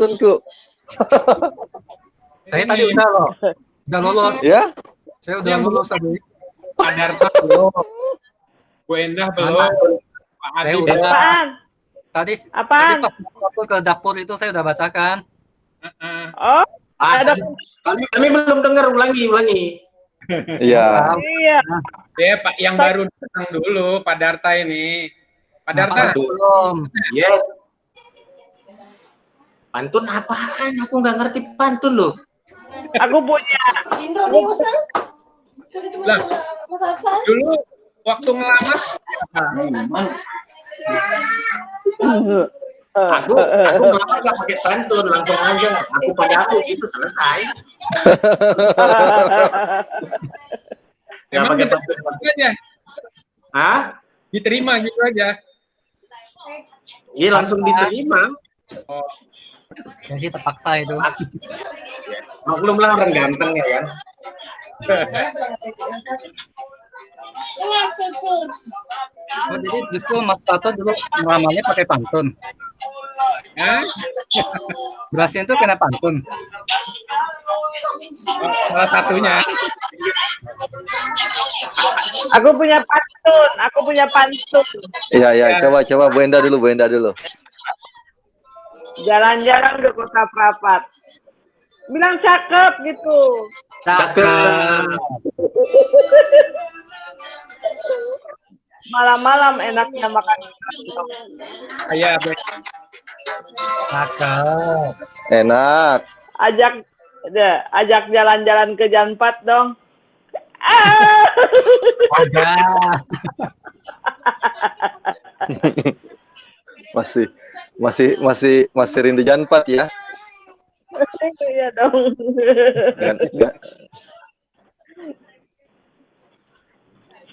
pantunku. Saya tadi udah lolos. Ya? Saya udah lolos tadi. Pak Darta belum. Bu Endah belum. Pak Saya Adi udah. Apaan? Tadi Apaan? pas aku ke dapur itu saya udah bacakan. Oh, ada. Kami belum dengar, ulangi. Iya. Iya. Ya, Pak yang baru datang dulu, Pak Darta ini. Pak Darta. Belum. Yes. Pantun apaan? Aku nggak ngerti pantun loh. Aku punya. Lah, dulu waktu ngelamar Aku ngelamar nggak pakai pantun, langsung aja. Aku pada aku gitu selesai. Nggak emang pakai diterima pantun. gitu aja. Hah? Diterima gitu aja. Iya langsung diterima. Oh, Ya sih terpaksa itu. Maklumlah orang ganteng ya kan. Oh, jadi justru Mas Tato dulu ngelamarnya pakai pantun. ya? Berasnya itu kena pantun. Oh, salah satunya. Aku punya pantun. Iya. Coba Bu Enda dulu. Jalan-jalan ke kota Prapat. Bilang cakep gitu. Cakep. Malam-malam enaknya makan. Iya, Cakep. Enak. Ajak jalan-jalan ke Janpat dong. Ada. Masih rindu Janpat ya? Iya dong. Enggak.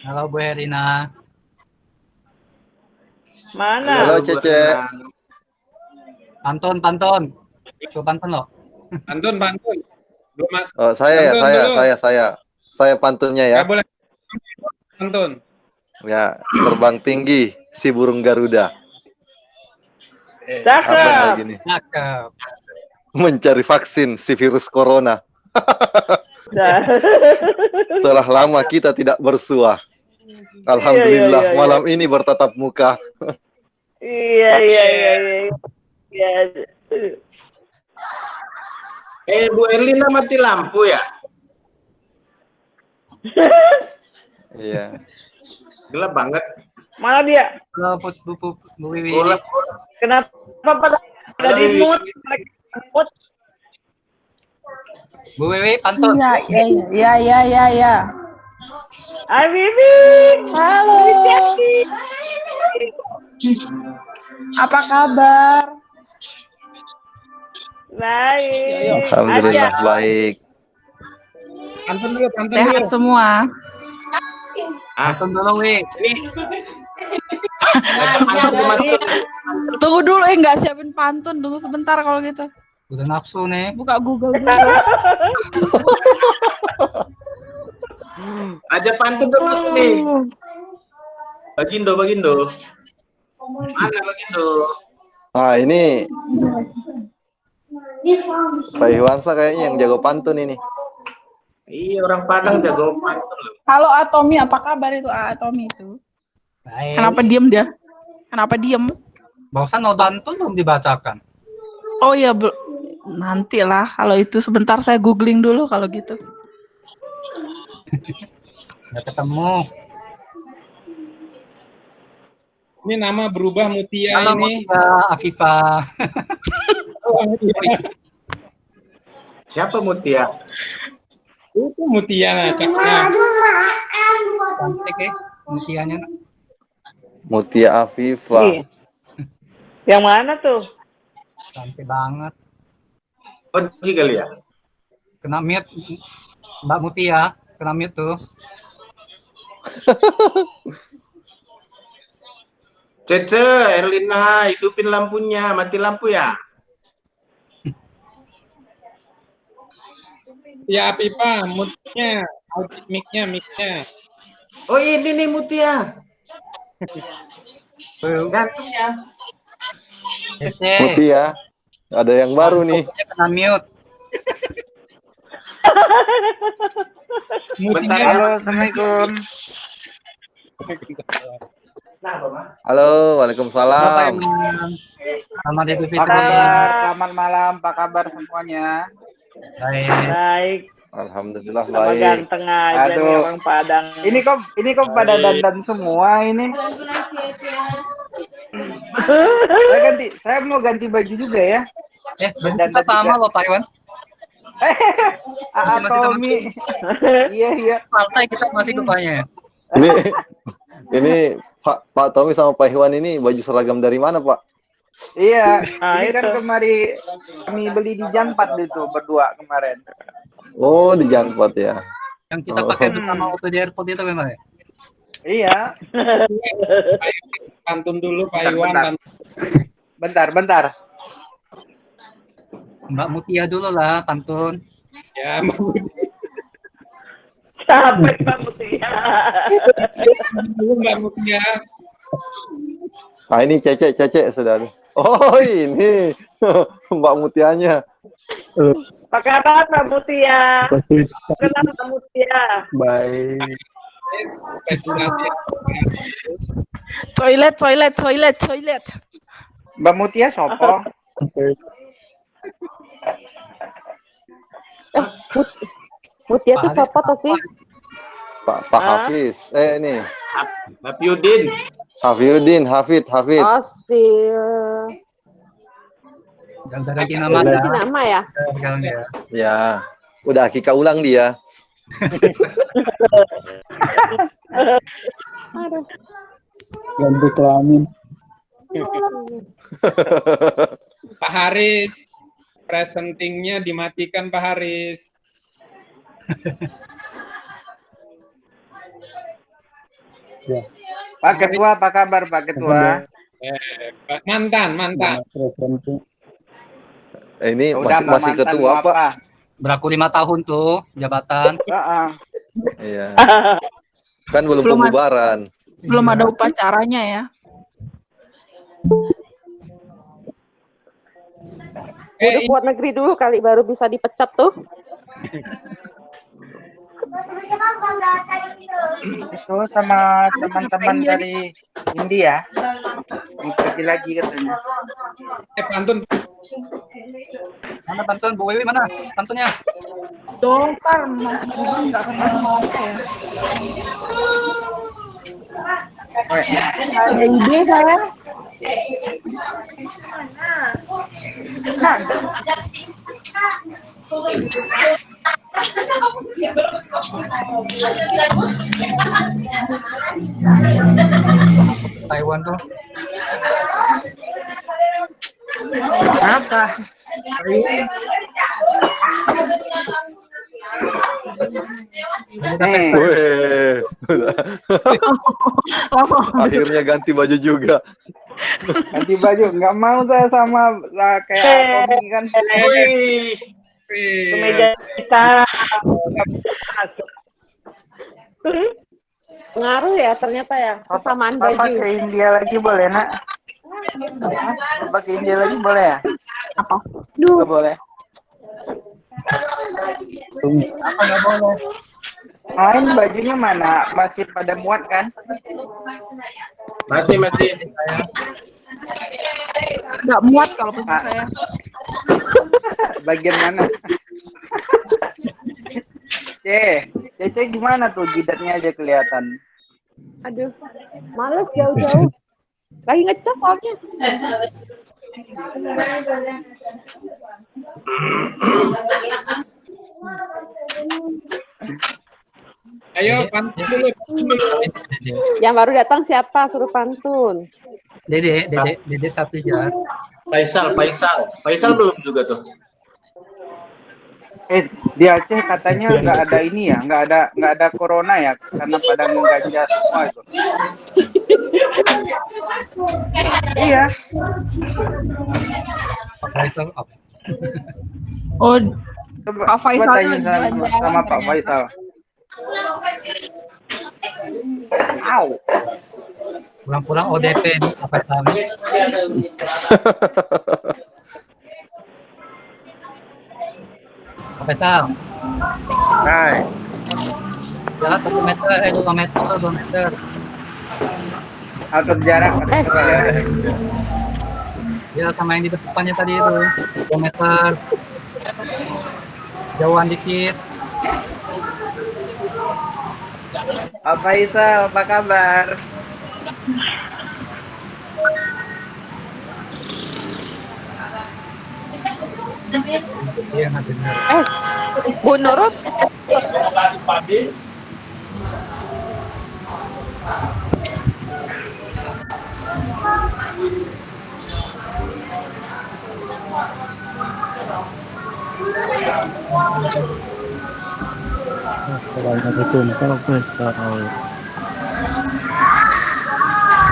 Halo Bu Herina. Mana? Halo Cece. Pantun. Coba pantun loh. Pantun. Belum Mas. Oh, saya pantunnya ya. Nggak boleh pantun. Ya, terbang tinggi si burung Garuda. Apa Cakep. lagi nih? Cakep. Mencari vaksin si virus corona. Dah. Telah lama kita tidak bersua. Alhamdulillah Iya. malam ini bertatap muka. Iya. Bu Erlina mati lampu ya? Iya. Gelap banget. Mana dia? Halo Bu Wiwi. Gelap. Kenapa pada di mood? Bu Wiwi pantun. Ya. Hai Bibi. Halo. Apa kabar? Baik. Alhamdulillah Aja. baik. Pantun dulu. Sehat semua. Pantun dulu, Wi. Tunggu dulu, nggak siapin pantun. Tunggu sebentar kalau gitu. Udah nafsu nih. Buka Google dulu. Aja pantun dong Mas nih. Bagindo. Mana Bagindo? Nah ini Pak Iwansa kayaknya yang jago pantun ini. Iya orang Padang jago pantun loh. Halo Atomi, apa kabar itu Atomi itu? Baik. Kenapa diem dia? Kenapa diem? Barusan no pantun belum dibacakan. Oh iya, nantilah. Kalau itu sebentar saya googling dulu kalau gitu. Nggak ketemu. Ini nama berubah Mutia Halo ini. Mutia, Afifah. Siapa Mutia? Itu Mutia cakepnya. Cantik ya Mutianya. Mutia Afifah. Iya. Yang mana tuh? Cantik banget. Oji kali ya? Kena mute Mbak Mutia, kena mute tuh. Cece, Erlina, hidupin lampunya, mati lampu ya. Ya Pipa, mutnya, mic-nya. Oh ini nih Mutia. Tuh, Ganteng ya. Cece. Mutia. Ada yang baru nih. Fotonya kena mute. Bentar Mutinya ya. Halo, Assalamualaikum. Halo, Halo, Pak Waalaikumsalam. Iman. Selamat Idul Apa Fitri. kabar? Selamat malam, apa kabar semuanya? Baik. Baik, Alhamdulillah sama baik. ganteng aja nih Aduh. orang Padang. Ini kok pada dandan semua ini. Saya mau ganti baju juga ya. Baju Dan kita sama juga. loh Pak Iwan. Masih sama Tommy. Iya. Partai kita masih rupanya. Ini Pak Tommy sama Pak Iwan ini baju seragam dari mana, Pak? Iya. Ah, Ini kan itu. kami beli di Janpat itu berdua kemarin. Oh, di Jangkot ya. Yang kita pakai bersama waktu di airport itu memang ya? Iya. Pantun dulu Pak Bentar, Iwan. bentar. Bentar. Mbak Mutia dulu lah pantun. Ya, Mbak Mutia. Capek Mbak Mutia. Dulu Mbak Mutia. Nah, ini Cece sudah. Oh, ini Mbak Mutianya. Apa kabar Mbak Mutia? Kenapa Mbak Mutia? Baik. Destinasi. Toilet. Mbak Mutia sopo? Mutia Pak tuh Haris siapa tuh sih? Pak Hafiz. Ini Hafiuddin. Hafiuddin, Hafid. Oh, si Udah ganti nama ganti dah. nama ya? Sekarang ya. Ya, udah akikah ulang dia. Aduh. Ganti kelamin. Pak Haris. Presentingnya dimatikan Pak Haris. Pak Ketua, apa kabar Pak Ketua? Mantan. Ini Udah, masih mantan ketua, mau Pak. apa? Berlaku 5 tahun tuh jabatan. Heeh. Iya. Kan belum Belum ada. pembubaran. Belum ada upacaranya ya. Udah buat negeri dulu kali baru bisa dipecat tuh. Itu sama teman-teman dari India. Mau pergi lagi katanya. Pantun. Mana pantun? Bu Wiwi mana? Pantunnya? Dongkar nggak kenal apa ya. Ada ide saya. Taiwan tuh. Apa? Weh, Langsung. akhirnya ganti baju juga. Ganti baju. Nggak mau saya sama lah, kayak Tommy kan. Wih. Kemeja kita. Ngaruh ya ternyata ya kesamaan Papa baju. ke India lagi boleh, Nak? Papa ke India lagi boleh ya? Apa? Nggak boleh. Apa nggak boleh? Lain bajunya mana? Masih pada muat kan? Masih. Nggak muat kalau punya saya. Bagian mana? Cece gimana tuh jidatnya aja kelihatan? Aduh, males jauh-jauh. Lagi ngecas soalnya. Ayo pantun dulu. Yang baru datang siapa? Suruh pantun. Dede Safijar. Faisal belum juga tuh. Di Aceh katanya nggak ada ini ya, nggak ada corona ya, karena pada mengganja semua itu. Iya. Pak Faisal apa? Oh, Coba, Pak Faisal coba tanya lagi sama jalan-jalan Pak ternyata. Faisal. Au. Pulang-pulang ODP nih Pak Faisal. Pak Faisal. Hai. Jarak 1 meter, 2 meter, 2 meter. Atur jarak. Atur jarak. Ya sama yang di depannya tadi itu 2 meter. Jauhan dikit. Pak Faisal, apa kabar? Iya nggak benar. Bu Nurul,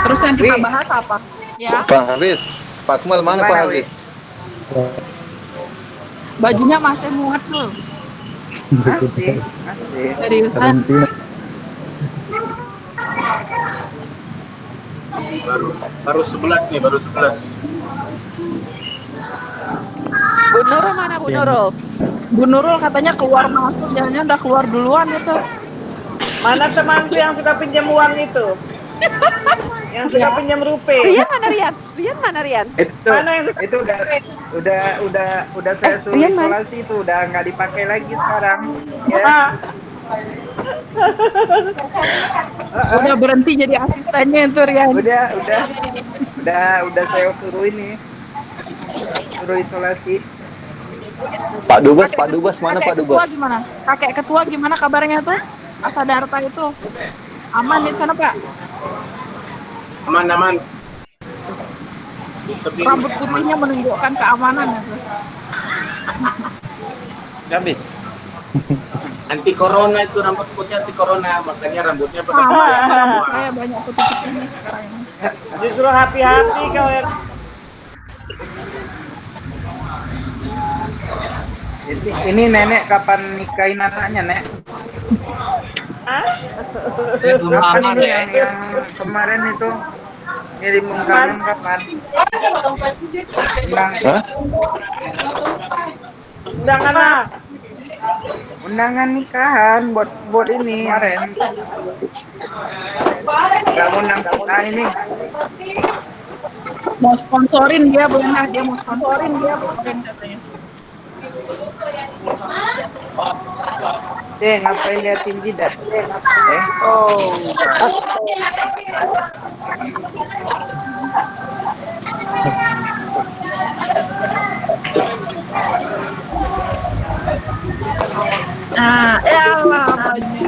Terus yang kita bahas apa? Ya, Pak Hafiz, Pak Akmal mana Pak Gimana, Hafiz? bajunya masih muat tuh. Masih. Seriusan. Baru 11 nih, baru 11. Bu Nurul mana Bu Nurul? Bu Nurul katanya keluar masuk, jangan udah keluar duluan itu. Mana temanku yang suka pinjam uang itu? Yang suka pinjam rupiah. Rian mana Rian? Rian mana Rian? Mana yang Itu udah saya suruh Rian mana? isolasi itu, udah nggak dipakai lagi sekarang. Ya. Ah, Udah berhenti jadi asistennya itu Rian. Udah saya suruh ini. Suruh isolasi. Pak Dubes mana Pak Kakek ketua Dubes? gimana? Kakek ketua gimana kabarnya tuh? Asadarta itu aman di sana Pak? Aman. Tapi Rambut putihnya menunjukkan keamanan itu. Habis. anti corona itu rambut putih anti corona, makanya rambutnya pada Sama putih ya, semua. saya banyak putih-putihnya sekarang ini. justru hati-hati kau ya. Ini nenek kapan nikahin anaknya, Nek? Saya belum Kapan lama ini deh. yang kemarin itu ngirim undangan kapan? Hah? Undangan apa? Undangan nikahan buat ini kemarin. Nggak undang kita ini. Mau sponsorin dia benar, dia mau sponsorin katanya. Ngapain liatin jidat? Nah, elah baju.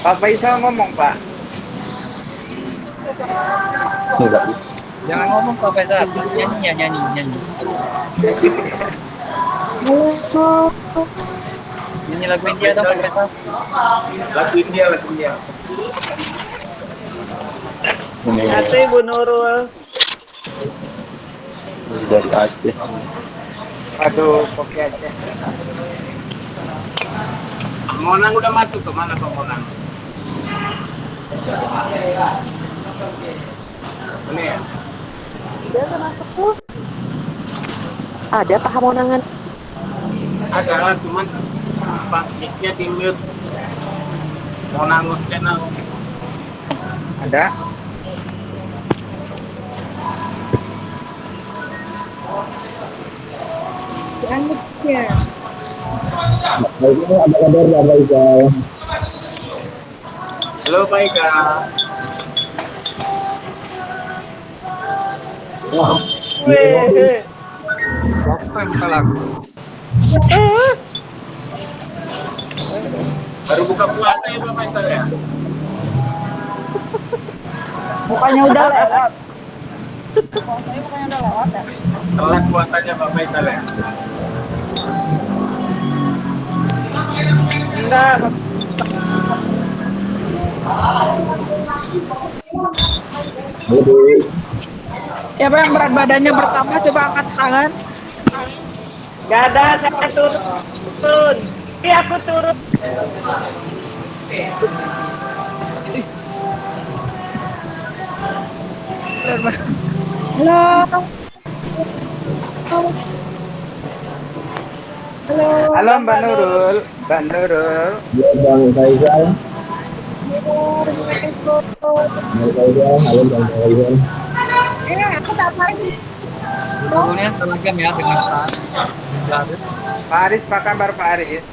Pak Faisal ngomong, Pak. Enggak. Jangan ngomong Pak Faisal, nyanyi. Nyanyi lagu India dong Pak Faisal. Lagu India. Hati Bu Nurul. Dari Aceh. Aduh, Poki Aceh. Monang udah masuk ke mana Pak Monang? Ini ya? Dia udah masuk tuh. Ada Pak Hamonangan. Ada, cuman Pak mic-nya di mute. Monang channel. Ada? Halo Pak Ika. Weh. Apa yang buka lagu? Baru buka puasa ya Pak Faisal ya? Bukannya udah lewat. Telat puasanya Pak Faisal ya? Enggak. Siapa yang berat badannya bertambah coba angkat tangan. Gak ada, saya turun. Iya, aku turun. Halo Mbak Nurul. Mbak Nurul. Ya, Bang Faisal. Bang Faisal, halo Bang Faisal. Sebetulnya seragam ya dengan Pak Aris, apa kabar Pak Aris?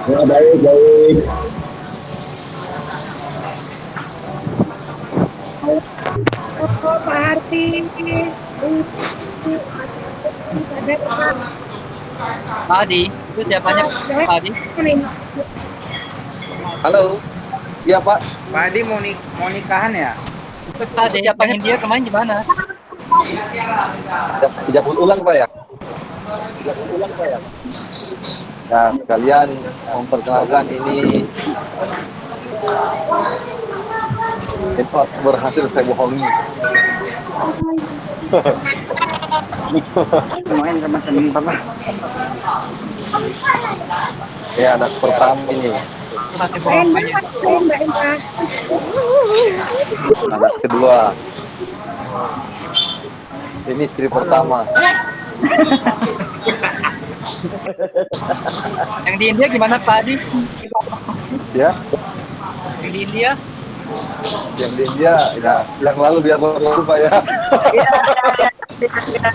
Ya, baik, baik. Pak Arti. Pak Adi. Itu siapanya Pak Adi? Halo. Iya, Pak. Pak Adi mau nikahan ya? Itu Pak Adi yang India kemarin gimana? Dijabut ulang, Pak ya? Nah, sekalian memperkenalkan ini cepat berhasil saya bohongi. Main sama temen Papa. Ya, anak pertama ini. Masih bohong aja. Anak kedua. Ini istri pertama. Yang di India gimana Pak Adi? Ya, Yang di India? yang di India, ya, yang lalu biar lalu, Pak ya.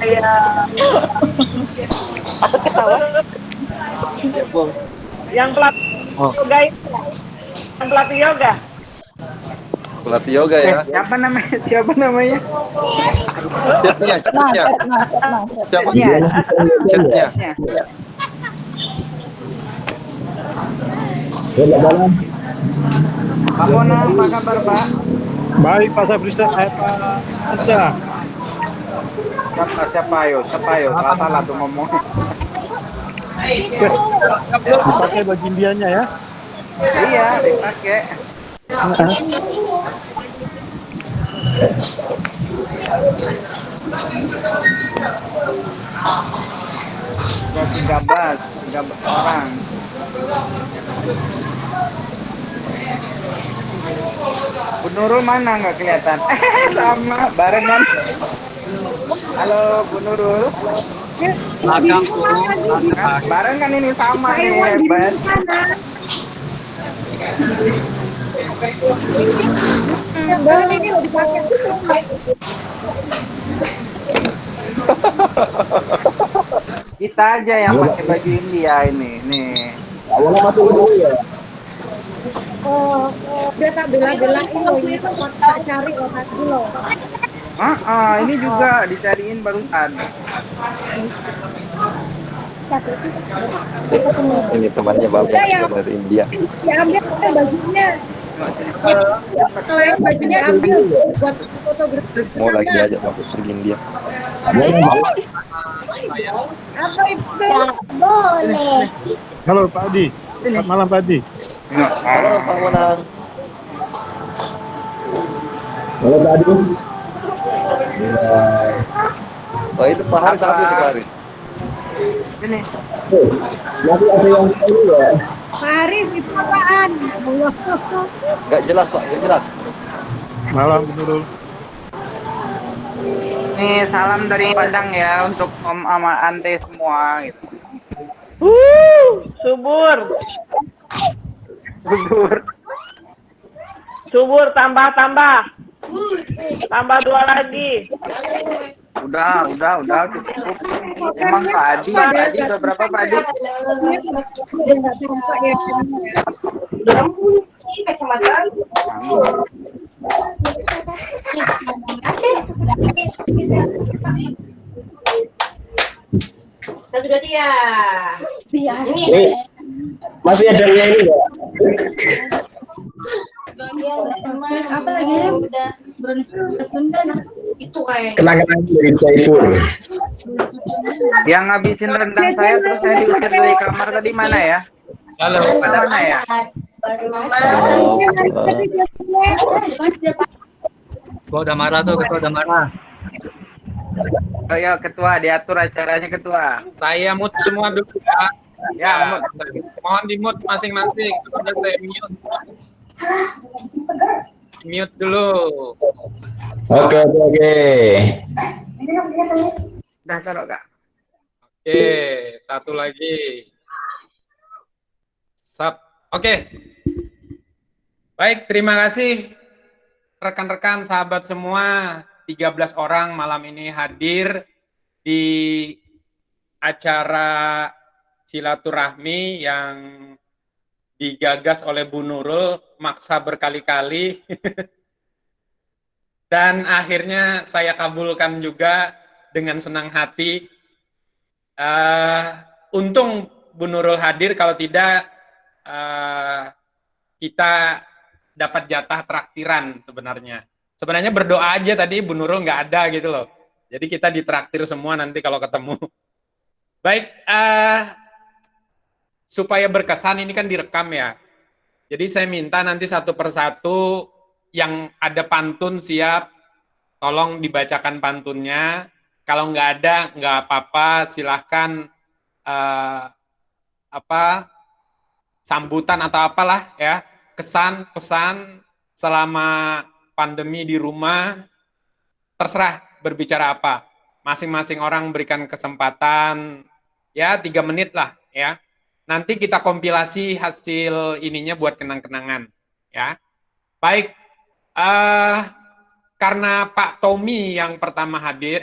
Iya. Ya, Bung. Yang pelatih yoga itu. Yang pelatih yoga. Pelatih yoga ya. Siapa namanya? Siapa namanya? Chatnya. Siapa? Ya. Chatnya. Ya. Ya, Mbak Bang. Pak Bono, apa kabar Pak? Baik Pak Sabrista, Pak Anja. Siapa ayo? Salah tuh ngomong. Dipakai baju Indianya ya. Iya, dipakai. Udah 13 orang. Bu Nurul mana nggak kelihatan? Sama, barengan. Halo Bu Nurul. Belakang tuh. Bareng kan ini sama nih, hebat. Ini udah dipakai. Kita aja yang pakai baju India ini, nih. Awalnya masuk dulu ya. Dia tak bela-belain loh, ini tuh tak cari otak dulu. Ini juga dicariin barusan. Ini temannya Bapak dari India. Ya ambil bajunya. Kalau yang bajunya ambil buat fotografi. Mau lagi diajak Bapak pergi India. Apa itu? Boleh. Halo Pak Adi. Selamat malam Pak Adi. Halo Pak Monang. Halo Pak Adi. Wah itu Pak Haris, apa itu Pak Haris? Ini. Masih ada yang ini ya. Pak Arif itu apaan? Gak jelas Pak, gak jelas. Malam Bu Nurul. Nih salam dari Padang ya untuk Om sama Ante semua gitu. Subur. Subur. Subur tambah. Tambah 2 lagi. Udah cukup. Emang Pak Adi udah berapa Pak Adi? Sudah dia. Ini masih ada yang ini enggak? Apa lagi ya? Udah itu kayak Kenangan dari Jaipur. Yang ngabisin rendang saya terus saya diusir dari kamar tadi mana ya? Halo. Mana ya? Gua udah marah tuh, ketua udah marah. Ayo ketua diatur acaranya ketua. Saya mute semua dulu ya. Ya, Mohon di mute masing-masing. Udah saya mute. mute dulu. Oke. Udah taruh Kak. Oke, satu lagi. Sap. Oke. Baik, terima kasih rekan-rekan sahabat semua. 13 orang malam ini hadir di acara silaturahmi yang digagas oleh Bu Nurul, maksa berkali-kali. Dan akhirnya saya kabulkan juga dengan senang hati. Untung Bu Nurul hadir, kalau tidak kita dapat jatah traktiran sebenarnya. Sebenarnya berdoa aja tadi Bu Nurul nggak ada gitu loh. Jadi kita ditraktir semua nanti kalau ketemu. Baik, supaya berkesan ini kan direkam ya. Jadi saya minta nanti satu persatu yang ada pantun siap, tolong dibacakan pantunnya. Kalau nggak ada, nggak apa-apa, silahkan sambutan atau apalah ya, kesan, pesan selama pandemi di rumah, terserah berbicara apa. Masing-masing orang berikan kesempatan, ya 3 menit lah ya. Nanti kita kompilasi hasil ininya buat kenang-kenangan ya. Baik, karena Pak Tommy yang pertama hadir,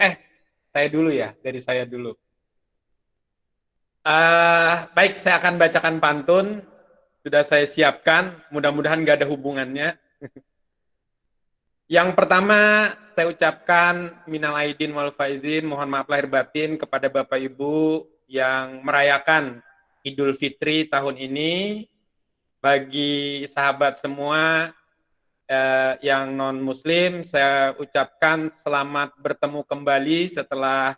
saya dulu ya, dari saya dulu. Baik, saya akan bacakan pantun, sudah saya siapkan, mudah-mudahan nggak ada hubungannya. Yang pertama, saya ucapkan minal aidin wal faizin, mohon maaf lahir batin kepada Bapak Ibu yang merayakan Idul Fitri tahun ini. Bagi sahabat semua yang non-muslim, saya ucapkan selamat bertemu kembali setelah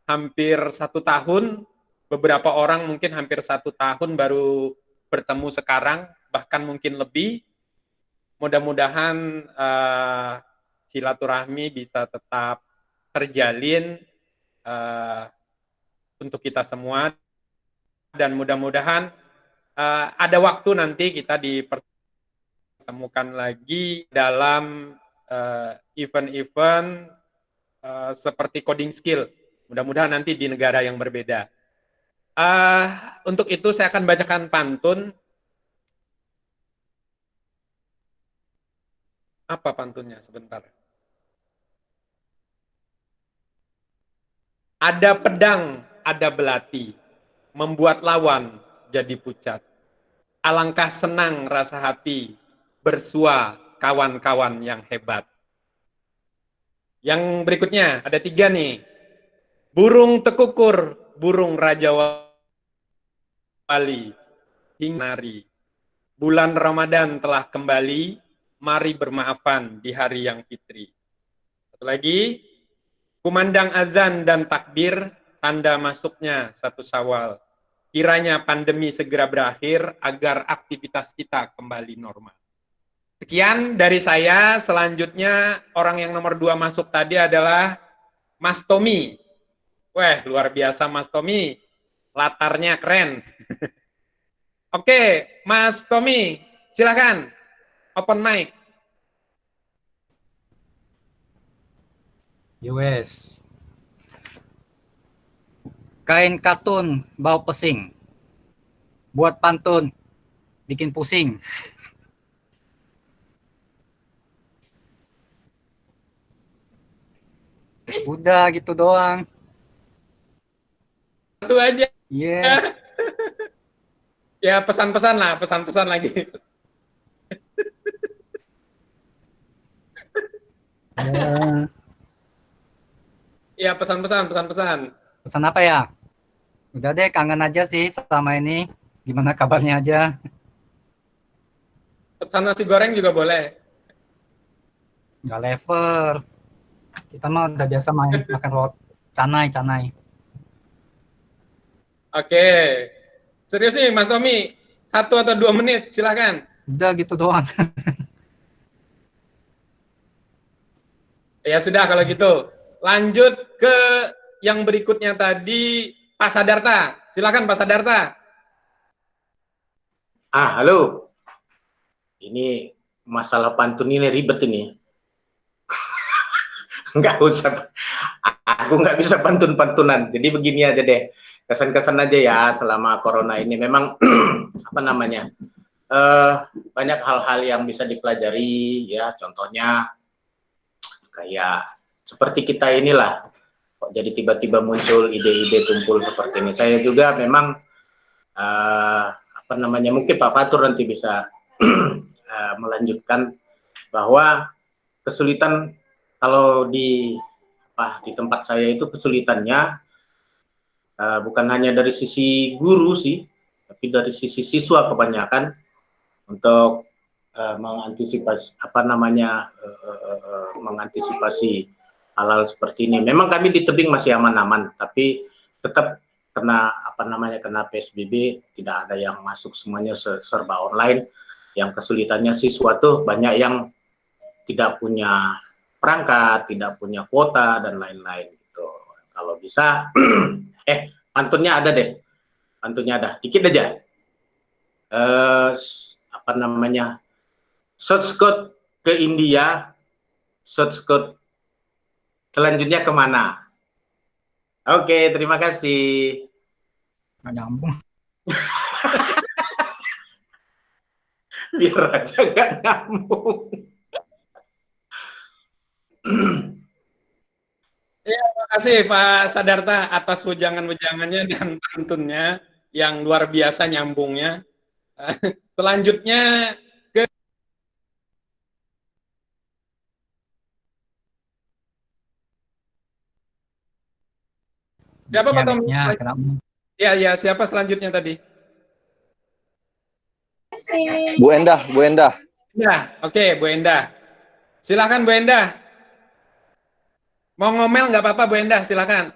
hampir 1 tahun. Beberapa orang mungkin hampir 1 tahun baru bertemu sekarang, bahkan mungkin lebih. Mudah-mudahan silaturahmi bisa tetap terjalin untuk kita semua, dan mudah-mudahan ada waktu nanti kita dipertemukan lagi dalam event-event seperti coding skill. Mudah-mudahan nanti di negara yang berbeda. Untuk itu saya akan bacakan pantun. Apa pantunnya? Sebentar. Ada pedang, ada belati, membuat lawan jadi pucat. Alangkah senang rasa hati, bersua kawan-kawan yang hebat. Yang berikutnya, ada 3 nih. Burung tekukur, burung raja wali, hingari. Bulan Ramadan telah kembali, mari bermaafan di hari yang fitri. Satu lagi, kumandang azan dan takbir, tanda masuknya 1 Syawal. Kiranya pandemi segera berakhir agar aktivitas kita kembali normal. Sekian dari saya. Selanjutnya orang yang nomor 2 masuk tadi adalah Mas Tommy. Wah, luar biasa Mas Tommy. Latarnya keren. Oke, Mas Tommy, silakan. Open mic. Yes. Kain katun bau pesing. Buat pantun bikin pusing. Udah gitu doang. Itu aja. Iya. Yeah. Ya pesan-pesan lah, pesan-pesan lagi. Ya pesan-pesan. Pesan apa ya? Udah deh, kangen aja sih selama ini. Gimana kabarnya aja? Pesan nasi goreng juga boleh. Nggak level. Kita mah udah biasa makan roti canai. Oke. Serius nih Mas Tommy, 1 atau 2 menit, silakan. Udah gitu doang. Ya sudah kalau gitu. Lanjut ke yang berikutnya tadi, Pak Sadarta. Silakan Pak Sadarta. Halo. Ini masalah pantun ini ribet ini. Nggak usah, aku nggak bisa pantun-pantunan. Jadi begini aja deh, kesan-kesan aja ya selama corona ini. Memang apa namanya, banyak hal-hal yang bisa dipelajari ya. Contohnya kayak seperti kita inilah, kok jadi tiba-tiba muncul ide-ide tumpul seperti ini. Saya juga memang apa namanya, mungkin Pak Fatur nanti bisa melanjutkan bahwa kesulitan kalau di tempat saya itu kesulitannya bukan hanya dari sisi guru sih, tapi dari sisi siswa kebanyakan untuk mengantisipasi apa namanya mengantisipasi hal-hal seperti ini. Memang kami di tebing masih aman-aman, tapi tetap kena apa namanya kena PSBB, tidak ada yang masuk, semuanya serba online. Yang kesulitannya siswa tuh banyak yang tidak punya perangkat, tidak punya kuota dan lain-lain gitu. Kalau bisa pantunnya ada deh. Pantunnya ada. Dikit aja. Apa namanya? Shortcut ke India, shortcut selanjutnya kemana? Oke, terima kasih. Nggak nyambung. Biar aja nggak nyambung. Ya, terima kasih Pak Sadarta atas wejangan-wejangannya dan pantunnya yang luar biasa nyambungnya. Selanjutnya ke siapa Pak Tommy? Ya, siapa selanjutnya tadi? Bu Endah, Bu Endah. Ya, oke, Bu Endah. Silakan Bu Endah. Mau ngomel nggak apa-apa Bu Endah, silakan.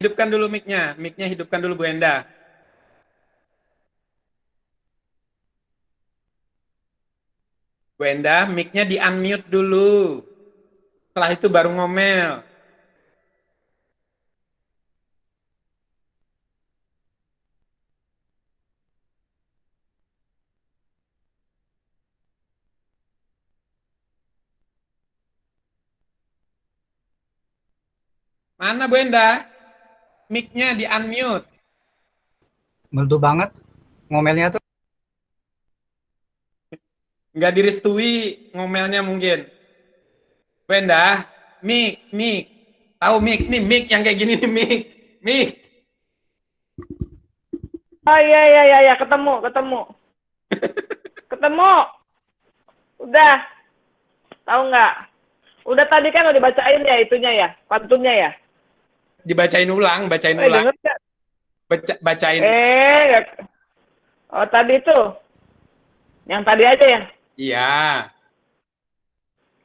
Hidupkan dulu mic-nya hidupkan dulu Bu Endah. Bu Endah, mic-nya di-unmute dulu. Setelah itu baru ngomel. Mana Bu Endah? Mic-nya di-unmute. Merdu banget ngomelnya tuh. Nggak direstui ngomelnya mungkin. Bu Endah, mic. Tahu mic nih, mic yang kayak gini nih, mic. Oh iya, ketemu. Ketemu. Udah. Tahu nggak? Udah tadi kan udah dibacain ya itunya ya, pantunnya ya. Dibacain ulang. Denger nggak? Bacain. Oh tadi itu. Yang tadi aja ya? Iya.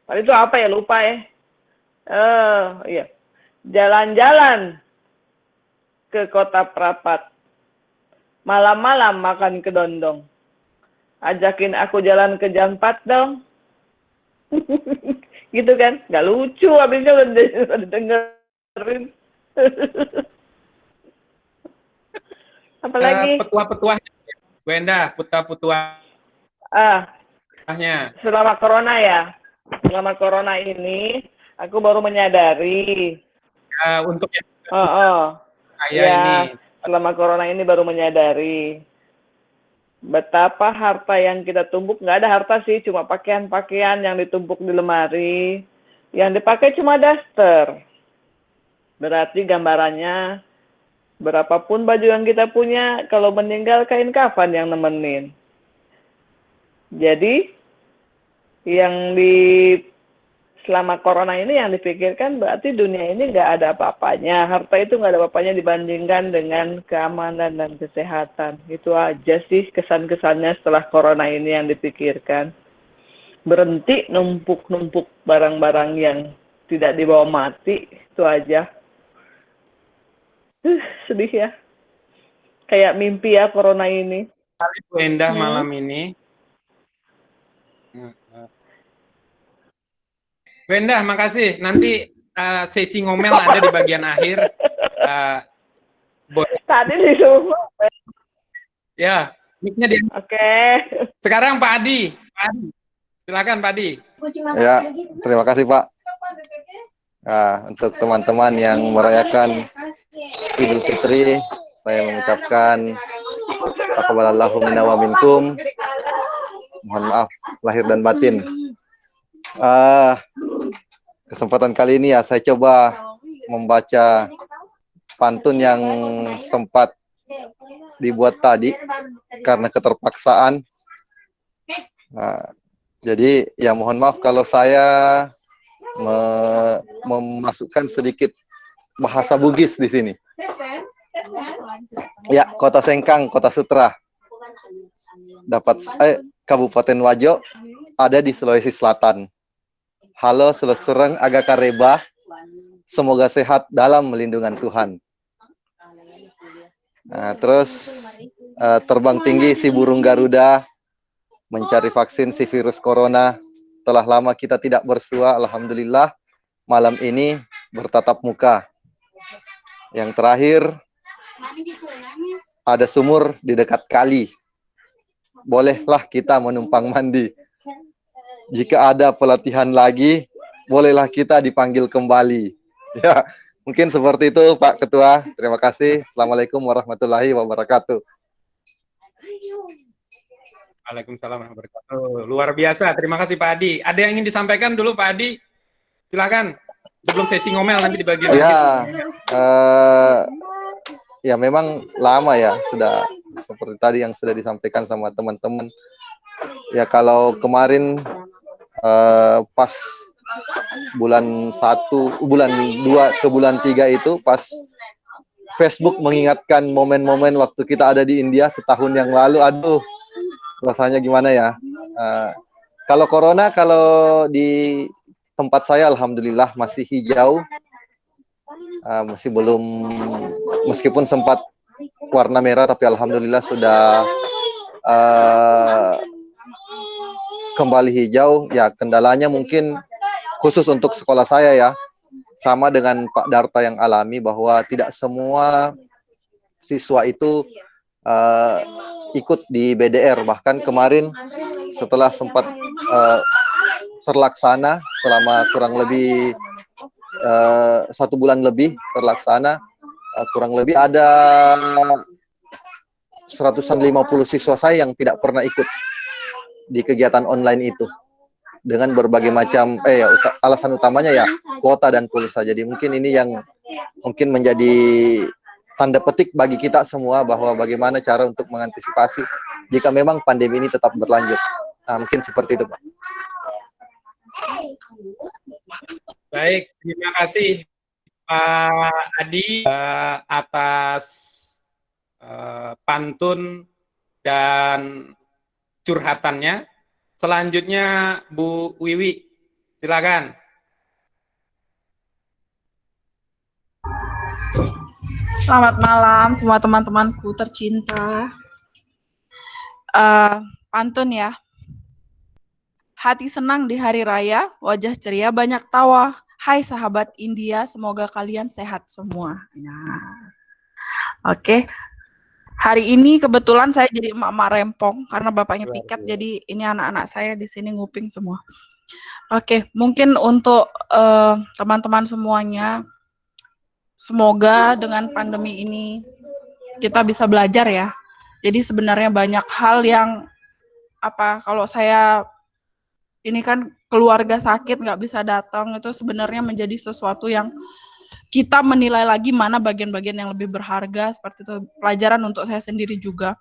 Tadi itu apa ya? Lupa ya. Iya. Jalan-jalan ke kota Prapat. Malam-malam makan kedondong. Ajakin aku jalan ke Jampat dong. Gitu kan? Nggak lucu, habisnya udah dengerin. Apalagi? Petua-petua. Bu Endah, petua-petuahnya. Selama corona ya. Selama corona ini, aku baru menyadari. Untuk yang ini. Selama corona ini baru menyadari betapa harta yang kita tumpuk, nggak ada harta sih, cuma pakaian-pakaian yang ditumpuk di lemari, yang dipakai cuma daster. Berarti gambarannya, berapapun baju yang kita punya, kalau meninggal kain kafan yang nemenin. Jadi, yang selama corona ini yang dipikirkan berarti dunia ini nggak ada apa-apanya. Harta itu nggak ada apa-apanya dibandingkan dengan keamanan dan kesehatan. Itu aja sih kesan-kesannya setelah corona ini yang dipikirkan. Berhenti numpuk-numpuk barang-barang yang tidak dibawa mati. Itu aja. Sedih ya. Kayak mimpi ya corona ini. Bu Endah malam ini. Bu Endah, makasih. Nanti sesi ngomel ada di bagian akhir. Boleh. Tadi disuruh. Ya, mic-nya dia. Oke. Sekarang Pak Adi. Pak Adi. Silakan Pak Adi. Ya, terima kasih Pak. Nah, untuk teman-teman yang merayakan Idul Fitri, saya mengucapkan taqabbalallahu minna wa minkum. Mohon maaf lahir dan batin. Kesempatan kali ini ya saya coba membaca pantun yang sempat dibuat tadi karena keterpaksaan. Jadi ya mohon maaf kalau saya memasukkan sedikit bahasa Bugis di sini. Ya, Kota Sengkang, Kota Sutra. Kabupaten Wajo ada di Sulawesi Selatan. Halo Selesereng agak kareba. Semoga sehat dalam melindungan Tuhan. Nah, terus terbang tinggi si burung Garuda mencari vaksin si virus corona. Telah lama kita tidak bersua, alhamdulillah malam ini bertatap muka. Yang terakhir, ada sumur di dekat kali. Bolehlah kita menumpang mandi. Jika ada pelatihan lagi, bolehlah kita dipanggil kembali. Ya, mungkin seperti itu Pak Ketua. Terima kasih. Assalamualaikum warahmatullahi wabarakatuh. Waalaikumsalam warahmatullahi wabarakatuh. Luar biasa. Terima kasih Pak Adi. Ada yang ingin disampaikan dulu Pak Adi? Silakan. Sebelum sesi ngomel nanti di bagian ya, ya memang lama ya sudah seperti tadi yang sudah disampaikan sama teman-teman. Ya kalau kemarin pas bulan 1, bulan 2 ke bulan 3 itu pas Facebook mengingatkan momen-momen waktu kita ada di India setahun yang lalu, aduh rasanya gimana ya. Kalau corona, kalau di tempat saya alhamdulillah masih hijau, masih belum, meskipun sempat warna merah tapi alhamdulillah sudah kembali hijau. Ya kendalanya mungkin khusus untuk sekolah saya ya, sama dengan Pak Darta yang alami bahwa tidak semua siswa itu ikut di BDR. Bahkan kemarin setelah sempat terlaksana selama kurang lebih 1 bulan lebih terlaksana, kurang lebih ada 150 siswa saya yang tidak pernah ikut di kegiatan online itu dengan berbagai macam alasan utamanya ya kuota dan pulsa. Jadi mungkin ini yang mungkin menjadi tanda petik bagi kita semua bahwa bagaimana cara untuk mengantisipasi jika memang pandemi ini tetap berlanjut. Nah, mungkin seperti itu Pak. Baik, terima kasih Pak Adi atas pantun dan curhatannya. Selanjutnya Bu Wiwi, silakan. Selamat malam semua teman-temanku tercinta. Pantun ya. Hati senang di hari raya, wajah ceria banyak tawa. Hai sahabat India, semoga kalian sehat semua. Nah, oke. Hari ini kebetulan saya jadi emak-emak rempong karena bapaknya piket, jadi ini anak-anak saya di sini nguping semua. Oke, mungkin untuk teman-teman semuanya, semoga dengan pandemi ini kita bisa belajar ya. Jadi sebenarnya banyak hal yang kalau saya ini kan keluarga sakit nggak bisa datang, itu sebenarnya menjadi sesuatu yang kita menilai lagi mana bagian-bagian yang lebih berharga, seperti itu pelajaran untuk saya sendiri juga.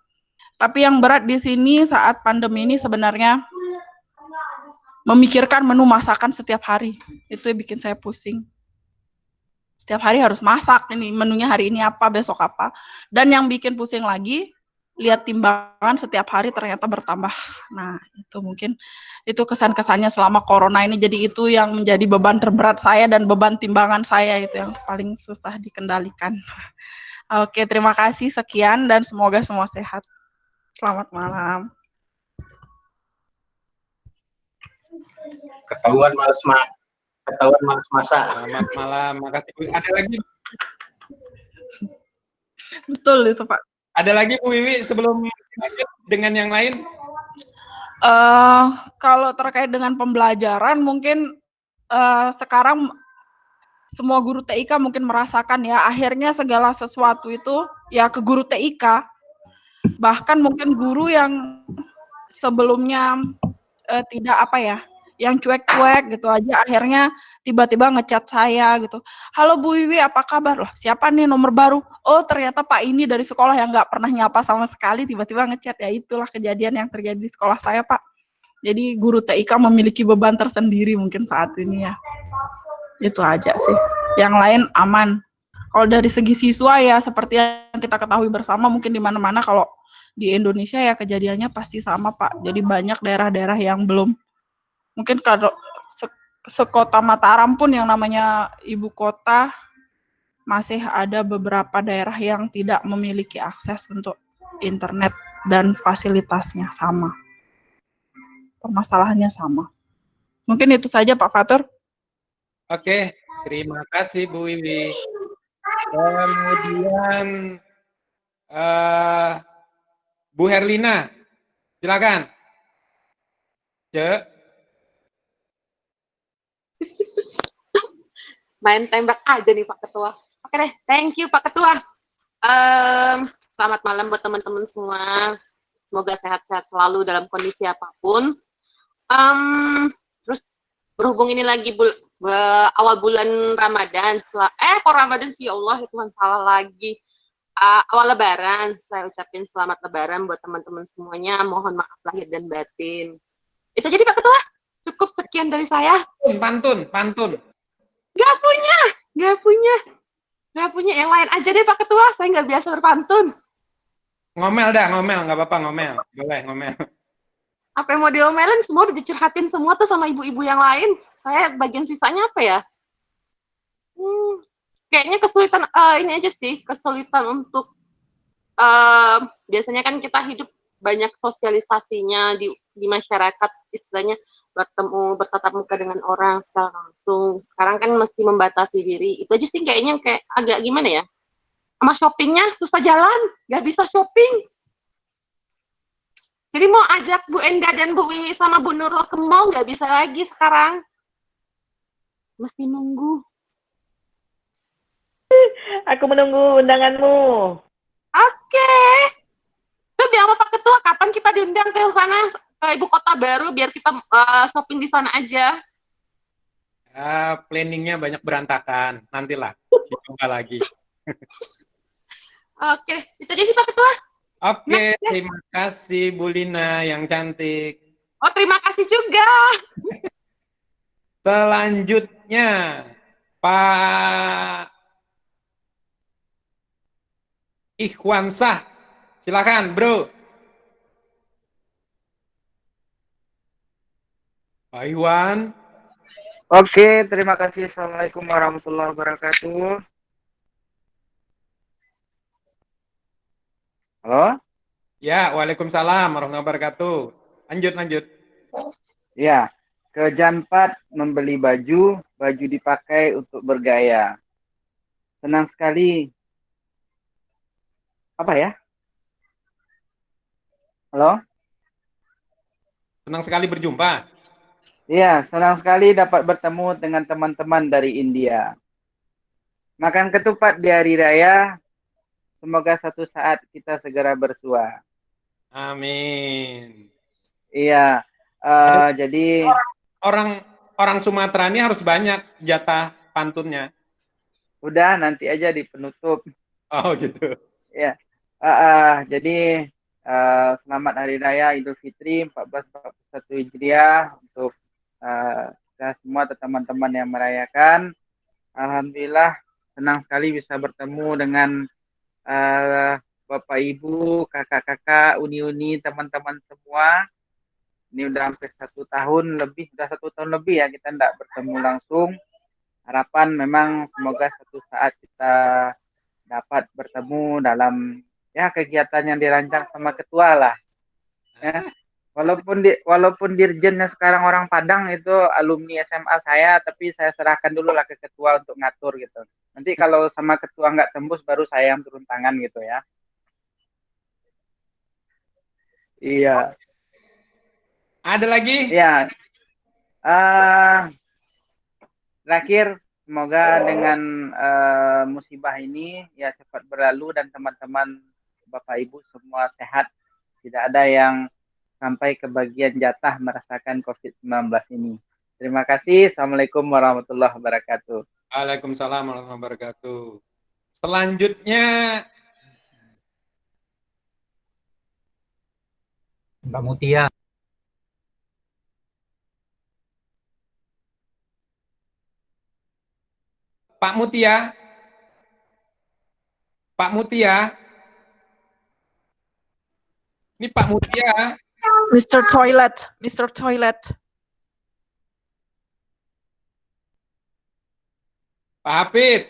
Tapi yang berat di sini saat pandemi ini sebenarnya memikirkan menu masakan setiap hari, itu yang bikin saya pusing. Setiap hari harus masak, ini menunya hari ini apa, besok apa. Dan yang bikin pusing lagi, lihat timbangan setiap hari ternyata bertambah. Nah, itu mungkin itu kesan-kesannya selama corona ini. Jadi itu yang menjadi beban terberat saya dan beban timbangan saya, itu yang paling susah dikendalikan. Oke, terima kasih, sekian dan semoga semua sehat. Selamat malam. Ketahuan males masak. Selamat malam, makasih. Ada lagi? Betul itu, Pak. Ada lagi Bu Wiwi sebelum lanjut dengan yang lain? Kalau terkait dengan pembelajaran mungkin sekarang semua guru TIK mungkin merasakan ya, akhirnya segala sesuatu itu ya ke guru TIK. Bahkan mungkin guru yang sebelumnya tidak apa ya, yang cuek-cuek gitu aja akhirnya tiba-tiba ngechat saya gitu. Halo Bu Wiwi, apa kabar? Loh, siapa nih nomor baru? Oh, ternyata Pak ini dari sekolah yang nggak pernah nyapa sama sekali tiba-tiba ngechat. Ya itulah kejadian yang terjadi di sekolah saya, Pak. Jadi guru TIK memiliki beban tersendiri mungkin saat ini ya. Itu aja sih. Yang lain aman. Kalau dari segi siswa ya seperti yang kita ketahui bersama mungkin di mana-mana kalau di Indonesia ya kejadiannya pasti sama, Pak. Jadi banyak daerah-daerah yang belum, mungkin kalau sekota Mataram pun yang namanya ibu kota masih ada beberapa daerah yang tidak memiliki akses untuk internet dan fasilitasnya sama. Permasalahannya sama. Mungkin itu saja Pak Fatur. Oke, terima kasih Bu Wiwi. Kemudian Bu Herlina, silakan. Main tembak aja nih Pak Ketua. Oke deh, thank you Pak Ketua. Selamat malam buat teman-teman semua. Semoga sehat-sehat selalu dalam kondisi apapun. Terus berhubung ini lagi awal bulan Ramadan, kok Ramadan sih, ya Allah, Tuhan salah lagi. Awal Lebaran, saya ucapin selamat Lebaran buat teman-teman semuanya. Mohon maaf lahir dan batin. Itu jadi Pak Ketua, cukup sekian dari saya. Pantun. Gak punya. Yang lain aja deh Pak Ketua, saya nggak biasa berpantun. Ngomel, nggak apa-apa ngomel. Boleh ngomel. Apa yang mau diomelin, semua udah dicurhatin semua tuh sama ibu-ibu yang lain. Saya bagian sisanya apa ya? Kayaknya kesulitan, ini aja sih, kesulitan untuk, biasanya kan kita hidup banyak sosialisasinya di masyarakat, istilahnya bertatap muka dengan orang secara langsung. Sekarang kan mesti membatasi diri. Itu aja sih kayaknya kayak agak gimana ya? Sama shoppingnya susah jalan, nggak bisa shopping. Jadi mau ajak Bu Enda dan Bu Wiwi sama Bu Nurul ke mall nggak bisa lagi sekarang. Mesti nunggu. Aku menunggu undanganmu. Oke. Tuh biar Pak Ketua, kapan kita diundang ke sana, ke ibu kota baru, biar kita shopping di sana aja. Planningnya banyak berantakan. Nantilah, kita lagi. Oke, itu aja sih Pak Ketua. Oke, terima kasih Bu Lina yang cantik. Oh, terima kasih juga. Selanjutnya, Pak Ikhwansah. Silakan, Bro. Pak Iwan. Oke, terima kasih. Assalamualaikum warahmatullahi wabarakatuh. Halo? Ya, waalaikumsalam warahmatullahi wabarakatuh. Lanjut. Ya, ke Janpat membeli baju dipakai untuk bergaya. Senang sekali. Apa ya? Halo? Senang sekali berjumpa. Iya, senang sekali dapat bertemu dengan teman-teman dari India. Makan ketupat di hari raya. Semoga satu saat kita segera bersua. Amin. Iya, jadi orang Sumatera ini harus banyak jatah pantunnya. udah nanti aja di penutup. Oh gitu. Ya, jadi selamat Hari Raya Idul Fitri 1441 Hijriah untuk kita semua teman-teman yang merayakan. Alhamdulillah senang sekali bisa bertemu dengan Bapak Ibu, kakak-kakak, uni-uni, teman-teman semua. Ini udah hampir 1 tahun lebih, udah 1 tahun lebih ya kita tidak bertemu langsung. Harapan memang semoga satu saat kita dapat bertemu dalam ya kegiatan yang dirancang sama ketua lah. Ya. Walaupun dirjennya sekarang orang Padang itu alumni SMA saya, tapi saya serahkan dulu lah ke ketua untuk ngatur gitu. Nanti kalau sama ketua nggak tembus, baru saya yang turun tangan gitu ya. Iya. Ada lagi? Iya. Terakhir, semoga dengan musibah ini ya cepat berlalu dan teman-teman Bapak Ibu semua sehat. Tidak ada yang sampai kebagian jatah merasakan COVID-19 ini. Terima kasih. Assalamualaikum warahmatullahi wabarakatuh. Waalaikumsalam warahmatullahi wabarakatuh. Selanjutnya Mbak Mutia. Pak Mutia. Pak Mutia. Ini Pak Mutia. Mr. Toilet, Mr. Toilet. Pak Hafid.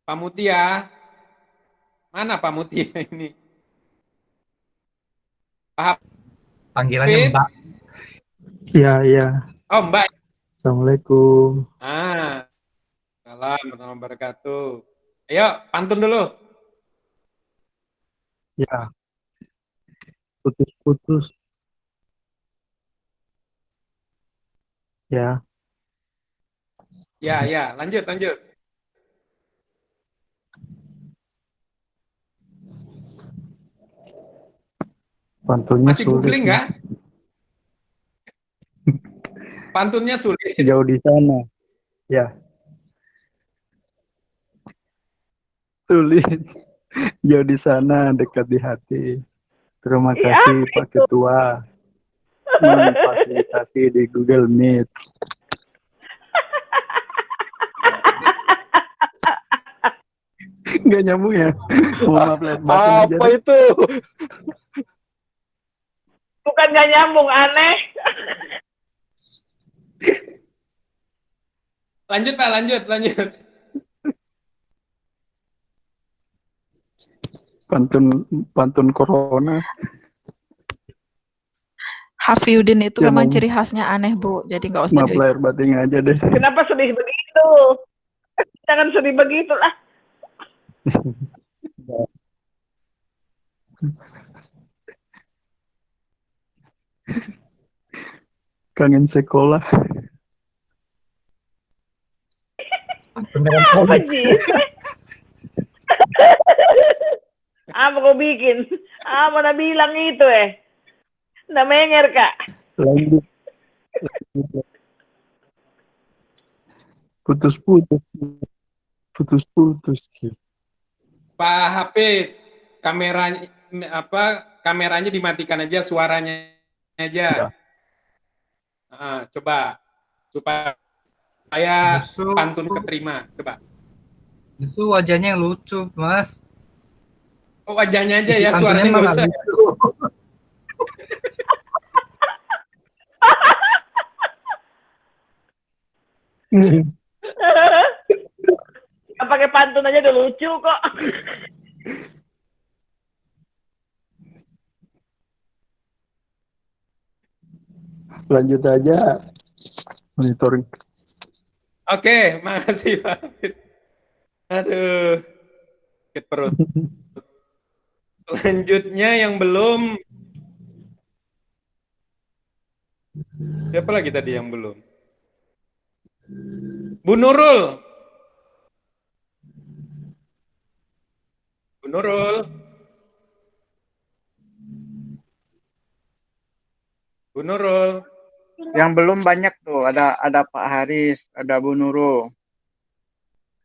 Pak Mutia. Mana Pak Mutia ini? Pak Panggilannya Hafid. Mbak. Iya, iya. Oh, Mbak. Assalamualaikum. Salam warahmatullahi wabarakatuh. Ayo, pantun dulu. Ya. Putus-putus. Ya. Ya, lanjut. Pantunnya Masih sulit. googling nggak? Pantunnya sulit. Jauh di sana. Ya. Sulit. Jauh di sana, dekat di hati. Terima Iya, kasih apa Pak itu? Ketua. Memfasilitasi di Google Meet. Nggak nyambung ya? Mohon maaf, lihat batin aja. Apa deh. itu? Bukan nggak nyambung, aneh. Lanjut, Pak, lanjut. Pantun corona. Hafiuddin itu Ya, memang mau- ciri khasnya aneh, Bu. Jadi nggak usah Maaf lahir batin aja deh. Kenapa sedih begitu? Jangan sedih begitu lah. Kangen sekolah. Beneran Apa komik. sih? Apa kau bikin? Mana bilang itu Nggak menger, Kak. Lanjut. Putus-putus. Putus-putus. Pak Hafid, kameranya dimatikan aja, suaranya aja. Coba supaya Justru- pantun keterima. Coba. Itu wajahnya yang lucu, Mas. Oh, wajahnya aja Isi ya, pantunnya suaranya nggak mah usah. nggak lucu. Nggak pakai pantun aja udah lucu kok. Lanjut aja. Monitoring. Oke, makasih Pak Hafid. Aduh, sakit perut. Selanjutnya yang belum. Siapa lagi tadi yang belum? Bu Nurul. Bu Nurul. Bu Nurul. Yang belum banyak tuh, ada Pak Haris, ada Bu Nurul,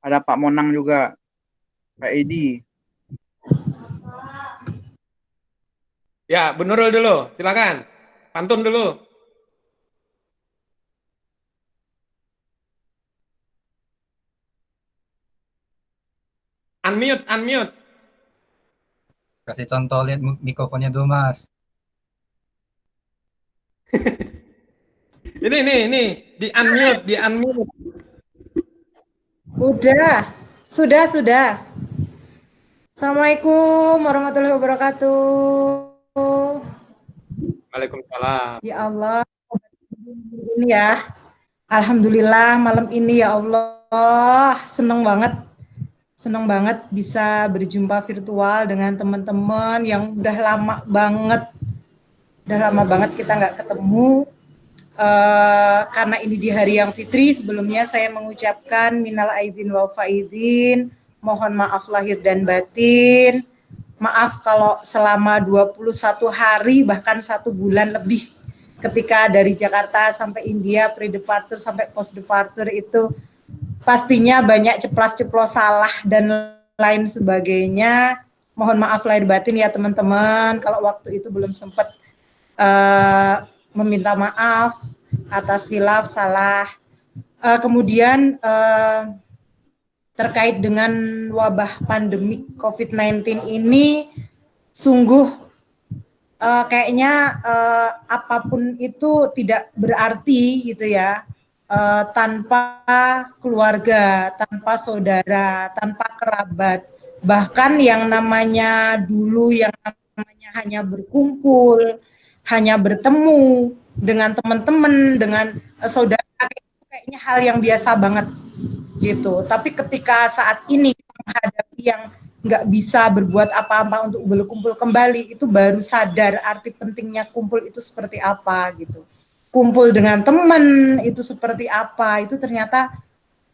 ada Pak Monang juga, Pak Edi. Ya, Bu Nurul dulu, silakan. Pantun dulu. Unmute. Kasih contoh, lihat mikrofonnya dulu, Mas. Ini, di unmute. Sudah. Assalamualaikum warahmatullahi wabarakatuh. Waalaikumsalam. Ya Allah, ini ya. Alhamdulillah malam ini ya Allah, seneng banget bisa berjumpa virtual dengan teman-teman yang udah lama banget kita nggak ketemu. Karena ini di hari yang fitri, sebelumnya saya mengucapkan minal aidin wal faizin, mohon maaf lahir dan batin. Maaf kalau selama 21 hari bahkan 1 bulan lebih ketika dari Jakarta sampai India pre-departure sampai post-departure itu pastinya banyak ceplas-ceplos salah dan lain sebagainya. Mohon maaf lahir batin ya teman-teman kalau waktu itu belum sempat meminta maaf atas khilaf salah. Kemudian terkait dengan wabah pandemik COVID-19 ini sungguh kayaknya apapun itu tidak berarti gitu ya, tanpa keluarga, tanpa saudara, tanpa kerabat. Bahkan yang namanya dulu yang namanya hanya berkumpul, hanya bertemu dengan teman-teman, dengan saudara, itu kayaknya hal yang biasa banget gitu. Tapi ketika saat ini kita menghadapi yang nggak bisa berbuat apa-apa untuk berkumpul kembali, itu baru sadar arti pentingnya kumpul itu seperti apa gitu. Kumpul dengan teman itu seperti apa, itu ternyata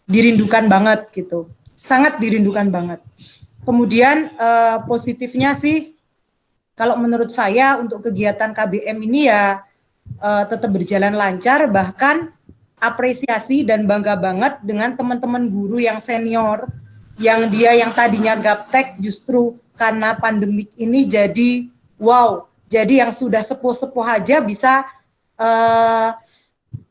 dirindukan banget gitu, sangat dirindukan banget. Kemudian positifnya sih, kalau menurut saya untuk kegiatan KBM ini ya tetap berjalan lancar, bahkan apresiasi dan bangga banget dengan teman-teman guru yang senior, yang tadinya gaptek justru karena pandemik ini jadi wow, jadi yang sudah sepuh-sepuh aja bisa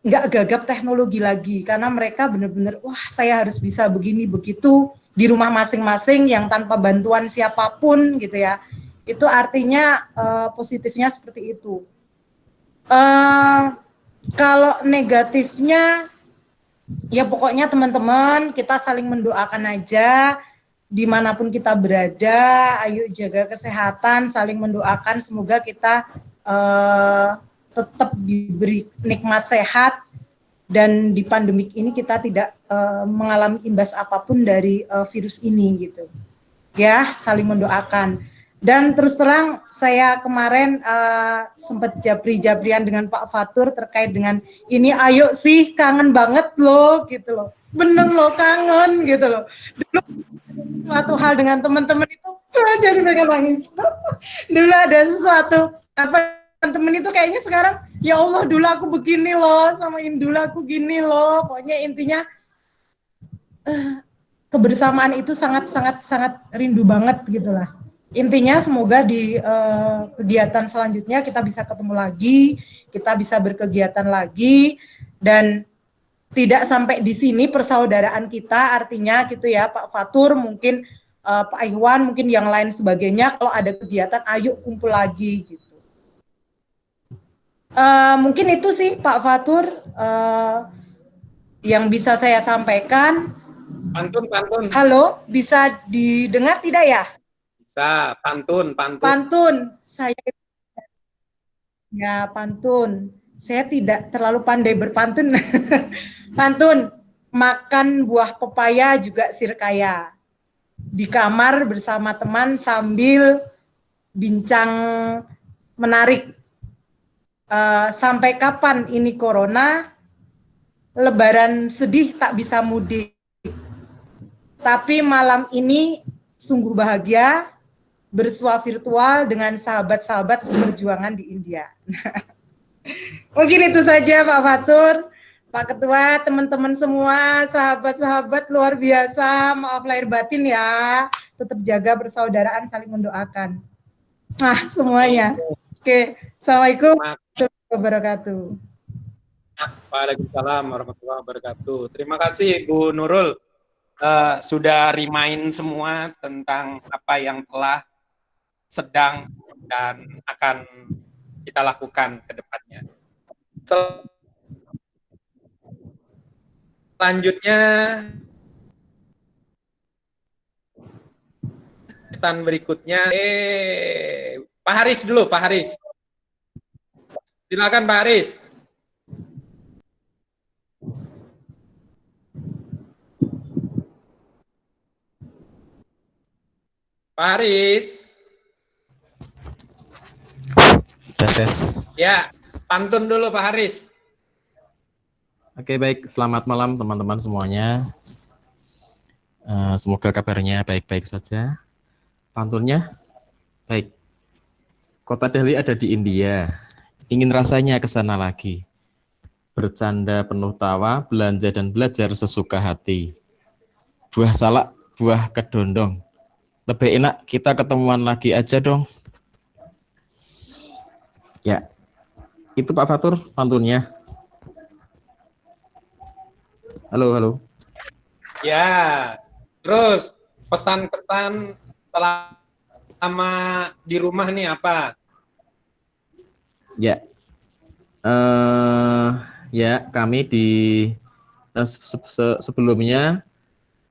nggak gagap teknologi lagi, karena mereka benar-benar wah saya harus bisa begini begitu di rumah masing-masing yang tanpa bantuan siapapun gitu ya. Itu artinya positifnya seperti itu. Kalau negatifnya ya pokoknya teman-teman kita saling mendoakan aja dimanapun kita berada, ayo jaga kesehatan, saling mendoakan semoga kita tetap diberi nikmat sehat dan di pandemik ini kita tidak mengalami imbas apapun dari virus ini gitu. Ya, saling mendoakan. Dan terus terang saya kemarin sempat japri-japrian dengan Pak Fatur terkait dengan ini, ayo sih kangen banget loh gitu loh. Bener loh kangen gitu loh. Dulu suatu hal dengan teman-teman itu jadi pengen nangis. Dulu ada sesuatu apa teman-teman itu kayaknya sekarang ya Allah dulu aku begini loh sama dulu aku gini loh. Pokoknya intinya kebersamaan itu sangat rindu banget gitu lah. Intinya semoga di kegiatan selanjutnya kita bisa ketemu lagi, kita bisa berkegiatan lagi, dan tidak sampai di sini persaudaraan kita, artinya gitu ya Pak Fatur, mungkin Pak Ikhwan, mungkin yang lain sebagainya, kalau ada kegiatan ayo kumpul lagi gitu. Mungkin itu sih Pak Fatur yang bisa saya sampaikan. Pantun. Halo, bisa didengar tidak ya? Bisa, pantun. Pantun, saya ya pantun. Saya tidak terlalu pandai berpantun. Pantun, makan buah pepaya juga sirkaya. Di kamar bersama teman sambil bincang menarik. Sampai kapan ini corona? Lebaran sedih tak bisa mudik. Tapi malam ini sungguh bahagia bersua virtual dengan sahabat-sahabat seperjuangan di India. Mungkin itu saja Pak Fatur, Pak Ketua, teman-teman semua, sahabat-sahabat luar biasa, maaf lahir batin ya, tetap jaga persaudaraan, saling mendoakan. Nah, semuanya. Oke, Assalamualaikum warahmatullahi wabarakatuh. Waalaikumsalam warahmatullahi wabarakatuh. Terima kasih Bu Nurul sudah remind semua tentang apa yang telah sedang dan akan kita lakukan ke depannya. Selanjutnya lanjutan berikutnya. Pak Haris dulu, Pak Haris. Silakan Pak Haris. Pak Haris. Tes. Ya, pantun dulu Pak Haris. Oke, baik. Selamat malam teman-teman semuanya. Semoga kabarnya baik-baik saja. Pantunnya, baik. Kota Delhi ada di India. Ingin rasanya ke sana lagi. Bercanda penuh tawa, belanja dan belajar sesuka hati. Buah salak, buah kedondong. Lebih enak kita ketemuan lagi aja dong. Ya, itu Pak Fatur pantunnya. Halo, halo. Ya, terus pesan-pesan selama di rumah nih apa? Ya, ya kami di sebelumnya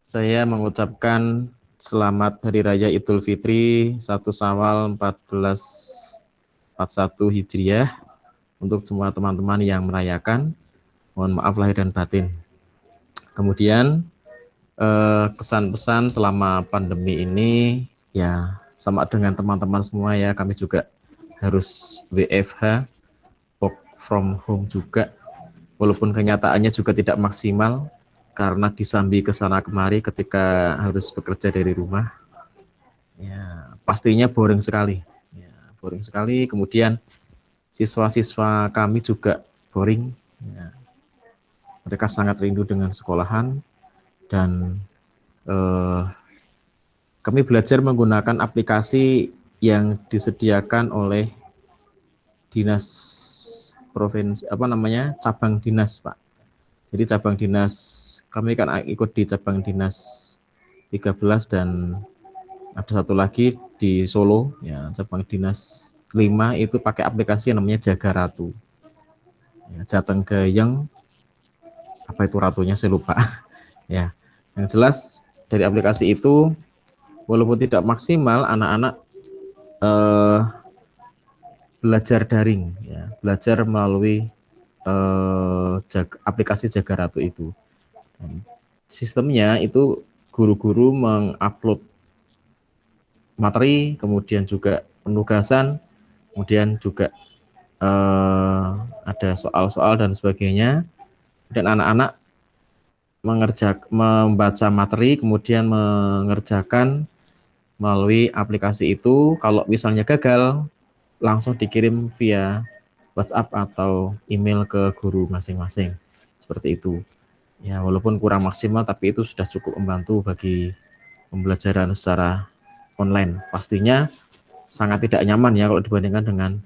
saya mengucapkan selamat Hari Raya Idul Fitri 1 Syawal 1441 Hijriah untuk semua teman-teman yang merayakan. Mohon maaf lahir dan batin. Kemudian kesan-pesan selama pandemi ini ya sama dengan teman-teman semua ya, kami juga harus WFH, work from home juga, walaupun kenyataannya juga tidak maksimal karena disambi ke sana kemari ketika harus bekerja dari rumah. Ya, pastinya boring sekali. Ya, boring sekali. Kemudian siswa-siswa kami juga boring. Ya. Mereka sangat rindu dengan sekolahan dan kami belajar menggunakan aplikasi yang disediakan oleh dinas provinsi cabang dinas, Pak. Jadi cabang dinas kami kan ikut di cabang dinas 13 dan ada satu lagi di Solo ya, cabang dinas 5 itu pakai aplikasi yang namanya Jaga Ratu. Ya, Jateng Gayeng apa itu ratunya saya lupa. Ya, yang jelas dari aplikasi itu walaupun tidak maksimal anak-anak belajar daring ya, belajar melalui aplikasi Jaga Ratu itu. Dan sistemnya itu guru-guru mengupload materi, kemudian juga penugasan, kemudian juga ada soal-soal dan sebagainya. Dan anak-anak membaca materi, kemudian mengerjakan melalui aplikasi itu. Kalau misalnya gagal, langsung dikirim via WhatsApp atau email ke guru masing-masing. Seperti itu. Ya, walaupun kurang maksimal, tapi itu sudah cukup membantu bagi pembelajaran secara online. Pastinya sangat tidak nyaman ya kalau dibandingkan dengan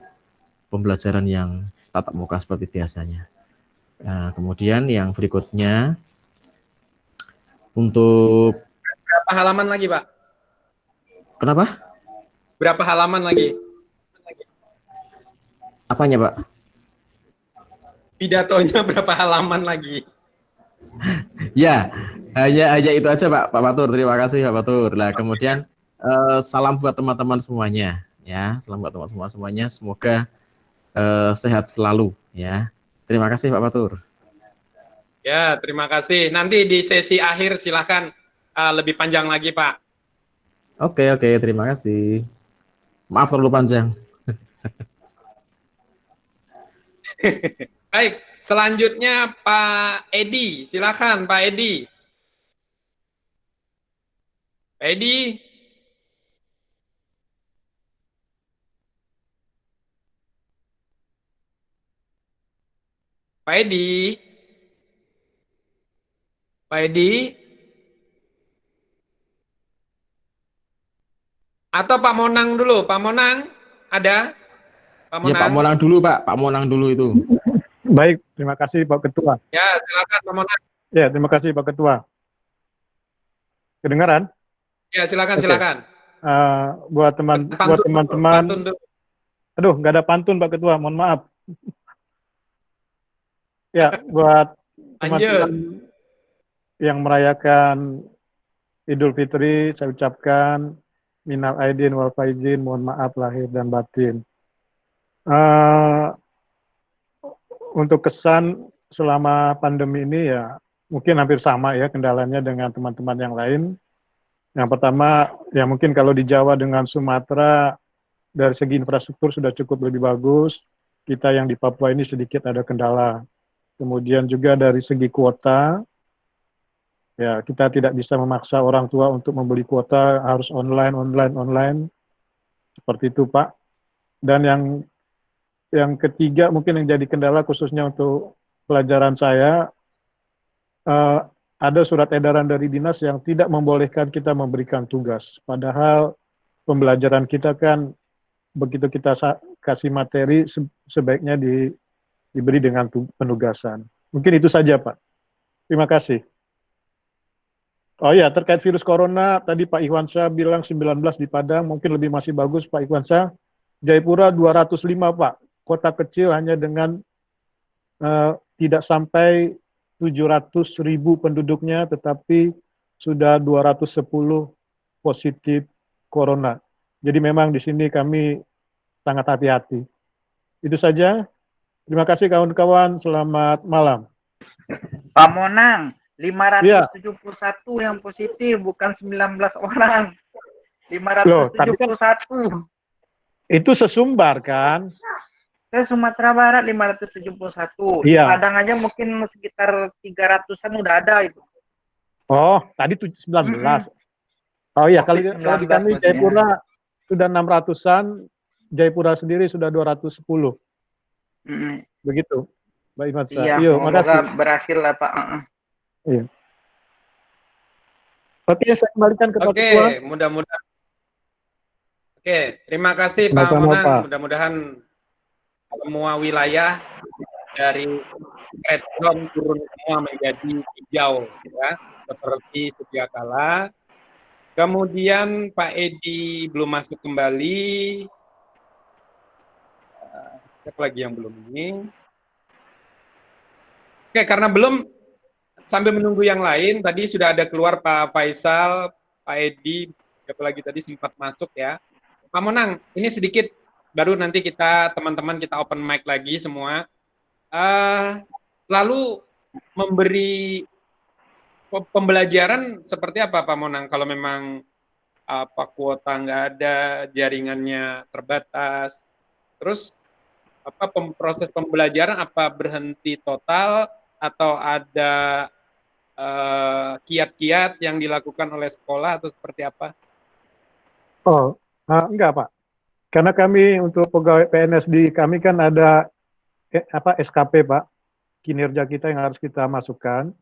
pembelajaran yang tatap muka seperti biasanya. Nah, kemudian yang berikutnya untuk berapa halaman lagi, Pak? Kenapa? Berapa halaman lagi? Apanya, Pak? Pidatonya berapa halaman lagi? Ya, hanya itu aja Pak Fatur. Terima kasih Pak Fatur. Nah, kemudian salam buat teman-teman semuanya ya. Salam buat teman-teman semuanya. Semoga sehat selalu ya. Terima kasih Pak Fatur. Ya, terima kasih. Nanti di sesi akhir silahkan lebih panjang lagi, Pak. Oke, terima kasih. Maaf terlalu panjang. Baik, selanjutnya Pak Edi. Silakan Pak Edi. Pak Edi. Pak Edi. Pak Edi. Atau Pak Monang dulu. Pak Monang ada? Pak Monang. Ya Pak Monang dulu Pak. Pak Monang dulu itu. Baik, terima kasih Pak Ketua. Ya, silakan Pak Monang. Ya, terima kasih Pak Ketua. Kedengaran? Ya, silakan, Oke. silakan. Buat teman-teman. Aduh, nggak ada pantun Pak Ketua, mohon maaf. Ya, buat teman-teman yang merayakan Idul Fitri, saya ucapkan Minal aidin wal faizin, mohon maaf lahir dan batin. Uh, untuk kesan selama pandemi ini ya mungkin hampir sama ya kendalanya dengan teman-teman yang lain. Yang pertama ya mungkin kalau di Jawa dengan Sumatera dari segi infrastruktur sudah cukup lebih bagus. Kita yang di Papua ini sedikit ada kendala. Kemudian juga dari segi kuota, ya kita tidak bisa memaksa orang tua untuk membeli kuota harus online. Seperti itu Pak. Dan yang ketiga mungkin yang jadi kendala khususnya untuk pelajaran saya, ada surat edaran dari dinas yang tidak membolehkan kita memberikan tugas. Padahal pembelajaran kita kan begitu kita kasih materi sebaiknya diberi dengan penugasan. Mungkin itu saja Pak. Terima kasih. Oh ya, terkait virus corona, tadi Pak Ikhwansyah bilang 19 di Padang, mungkin lebih masih bagus Pak Ikhwansyah. Jayapura 205 Pak, kota kecil hanya dengan tidak sampai 700.000 penduduknya, tetapi sudah 210 positif corona. Jadi memang di sini kami sangat hati-hati. Itu saja. Terima kasih kawan-kawan, selamat malam. Pak Monang, 571 yang positif, bukan 19 orang. 571. Loh, tapi kan itu sesumbar kan? Saya Sumatera Barat 571. Di Iya. Padang aja mungkin sekitar 300-an udah ada itu. Oh, tadi 19. Oh iya, kalau di kami Jayapura sudah 600-an, Jayapura sendiri sudah 210. Begitu, Mbak Ikhwansyah. Iya, Iya, semoga makasih. berhasil lah Pak. Iya. Oke, saya kembalikan ke Pak Ketua. Oke, mudah-mudahan. Oke, terima kasih Pak Sama-sama, Monang. Pak. Mudah-mudahan semua wilayah dari red zone turun semua menjadi hijau, ya, seperti sedia kala. Kemudian Pak Edi belum masuk kembali. Siapa lagi yang belum ini? Oke, karena belum, sambil menunggu yang lain, tadi sudah ada keluar Pak Faisal, Pak Edi, siapa lagi tadi sempat masuk ya. Pak Monang, ini sedikit, baru nanti kita, teman-teman kita open mic lagi semua. Lalu memberi pembelajaran seperti apa Pak Monang, kalau memang kuota nggak ada, jaringannya terbatas, terus proses pembelajaran apa berhenti total atau ada kiat-kiat yang dilakukan oleh sekolah atau seperti apa? Oh, enggak Pak. Karena kami untuk pegawai PNS di kami kan ada SKP Pak, kinerja kita yang harus kita masukkan.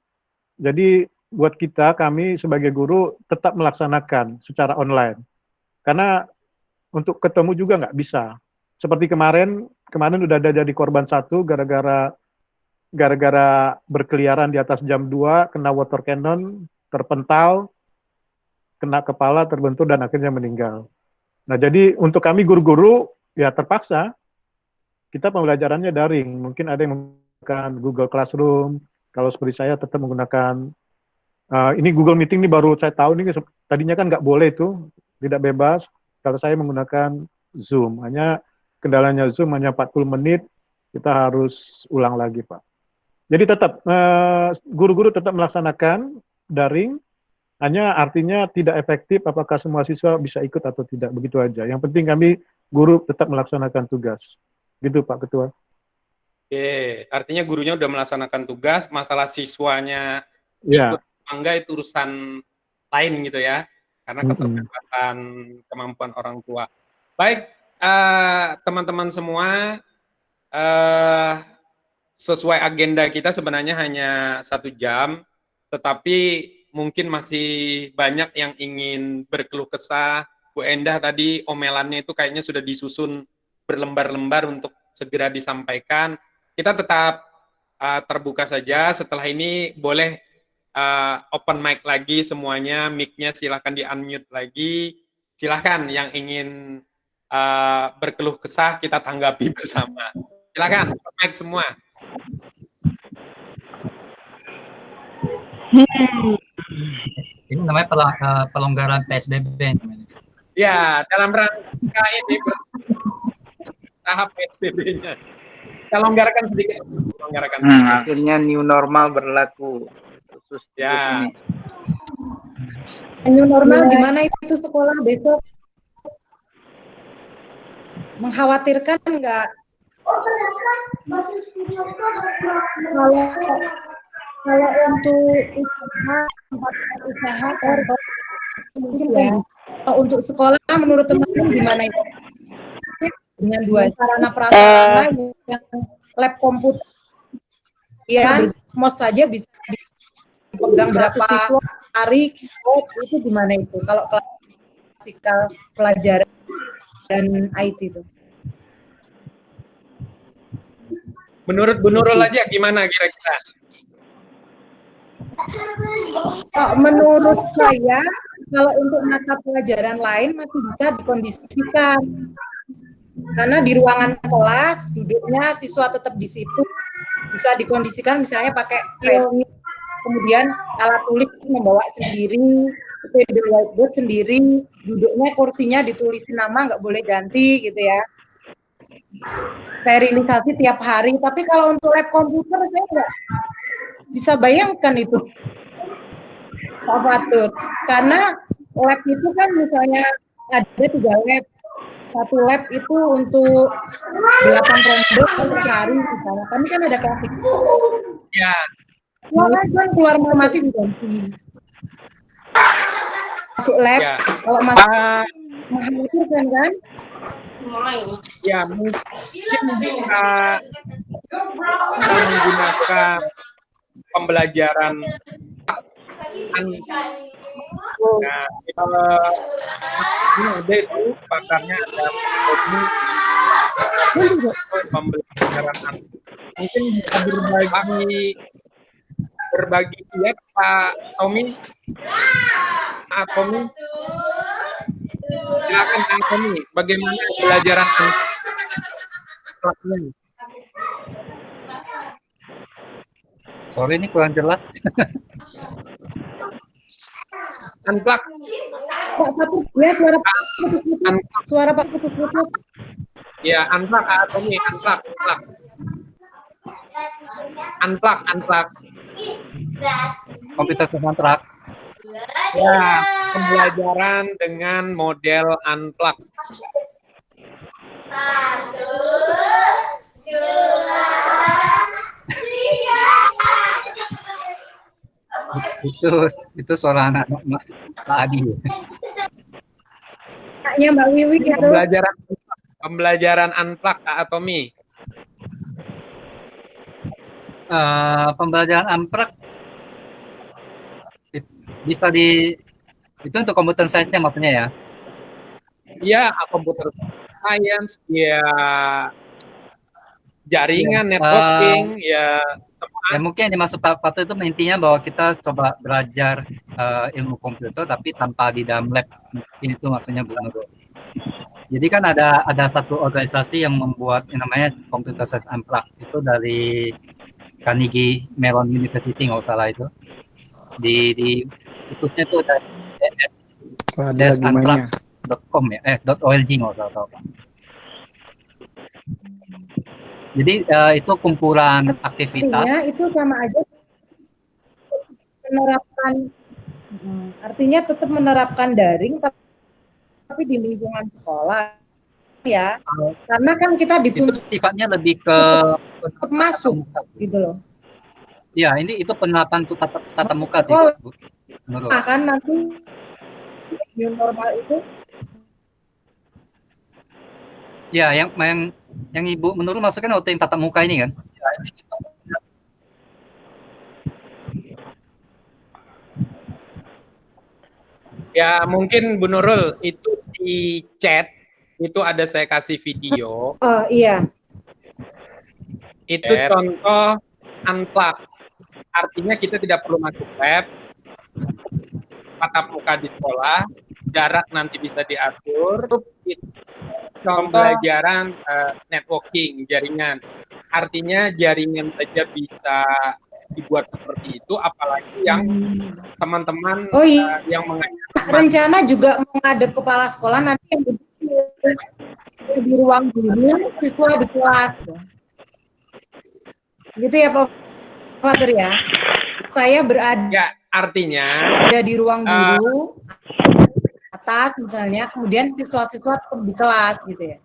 Jadi buat kita, kami sebagai guru tetap melaksanakan secara online. Karena untuk ketemu juga nggak bisa. Seperti kemarin udah ada jadi korban satu gara-gara berkeliaran di atas jam 2, kena water cannon, terpental, kena kepala, terbentur, dan akhirnya meninggal. Nah, jadi untuk kami guru-guru, ya terpaksa, kita pembelajarannya daring. Mungkin ada yang menggunakan Google Classroom, kalau seperti saya tetap menggunakan, ini Google Meeting ini baru saya tahu, ini tadinya kan nggak boleh itu, tidak bebas, kalau saya menggunakan Zoom, hanya kendalanya Zoom hanya 40 menit, kita harus ulang lagi Pak. Jadi tetap, guru-guru tetap melaksanakan daring, hanya artinya tidak efektif apakah semua siswa bisa ikut atau tidak, begitu aja. Yang penting kami guru tetap melaksanakan tugas. Gitu Pak Ketua. Oke, artinya gurunya udah melaksanakan tugas, masalah siswanya Ya. ikut enggak itu urusan lain gitu ya, karena keterbatasan kemampuan orang tua. Baik, teman-teman semua, sesuai agenda kita sebenarnya hanya 1 jam, tetapi mungkin masih banyak yang ingin berkeluh kesah. Bu Endah tadi omelannya itu kayaknya sudah disusun berlembar-lembar untuk segera disampaikan. Kita tetap terbuka saja. Setelah ini boleh open mic lagi semuanya, mic-nya silahkan di-unmute lagi. Silahkan yang ingin berkeluh kesah kita tanggapi bersama. Silahkan, open mic semua. Ini namanya pelonggaran PSBB namanya. Ya, dalam rangka ini tahap PSBB-nya. Kelonggarkan sedikit. Kelonggarkan sedikit. Akhirnya new normal berlaku khusus Ya. ini. New normal gimana itu sekolah besok? Mengkhawatirkan enggak? Kalau untuk usaha atau mungkin ya, untuk sekolah menurut teman-teman gimana itu? Dengan dua sarana prasarana yang lab komputer ya, mos saja bisa dipegang berapa siswa hari itu gimana itu kalau klasikal pelajaran dan IT itu? Menurut Bu Nurul aja gimana kira-kira? Menurut saya kalau untuk mata pelajaran lain masih bisa dikondisikan. Karena di ruangan kelas duduknya siswa tetap di situ, bisa dikondisikan misalnya pakai face mask, kemudian alat tulis membawa sendiri, whiteboard sendiri, duduknya kursinya ditulisin nama, nggak boleh ganti gitu ya. Sterilisasi tiap hari. Tapi kalau untuk lab komputer saya nggak bisa bayangkan itu, Pak Fatur. Karena lab itu kan misalnya ada 3 lab. 1 lab itu untuk 8 ronde per hari misalnya. Kami kan ada klasik. Ya. Kan keluar mati ganti. Masuk lab, Ya. kalau masuk mengkhawatirkan kan? Ya, mungkin kita menggunakan pembelajaran nah, ini ada itu pakarnya ada pembelajaran mungkin bisa berbagi kiat Pak Tommy. Pak Tommy, silakan Pak Tommy, bagaimana pembelajaran kelasnya? Sorry ini kurang jelas. Unplug. Pak Fatur, ya suara Pak putus-putus. Ya, unplug atau nih, unplug. Komputer kontrak. Ya, pembelajaran dengan model unplug. 1, 2, 3. Itu suara anak Pak Adi. Anaknya Mbak Wiwi itu. Pembelajaran unplug atau Mi? Pembelajaran unplug bisa itu untuk komputer science-nya maksudnya ya? Iya, komputer science, ya jaringan, networking, ya mungkin yang dimaksud Pak Fatur itu intinya bahwa kita coba belajar ilmu komputer tapi tanpa di dalam lab, mungkin itu maksudnya Bu Nurul. Jadi kan ada satu organisasi yang membuat yang namanya Computer Science Unplugged, itu dari Carnegie Mellon University nggak salah itu. Di situsnya itu ada cs.unplugged.com ya, .org nggak salah. Jadi itu kumpulan aktivitas. Artinya itu sama aja menerapkan, artinya tetap menerapkan daring tapi di lingkungan sekolah ya. Karena kan kita dituntut sifatnya lebih ke masuk gitu loh. Ya, itu penerapan tatap muka sih, Bu. Kan nanti new normal itu. Ya, yang Ibu menurut maksudnya waktu yang tatap muka ini kan? Ya, mungkin Bu Nurul itu di chat itu ada saya kasih video. Oh iya. Itu contoh unplug. Artinya kita tidak perlu masuk lab, tatap muka di sekolah, jarak nanti bisa diatur. Contoh pelajaran networking, jaringan. Artinya jaringan saja bisa dibuat seperti itu, apalagi yang teman-teman Oh iya, yang mengajarkan rencana juga mau ngadep kepala sekolah nanti yang di ruang guru, siswa di kelas. Gitu ya Pak Fatur ya? Saya berada ya, artinya di ruang guru, atas misalnya, kemudian siswa-siswa tetap di kelas gitu ya?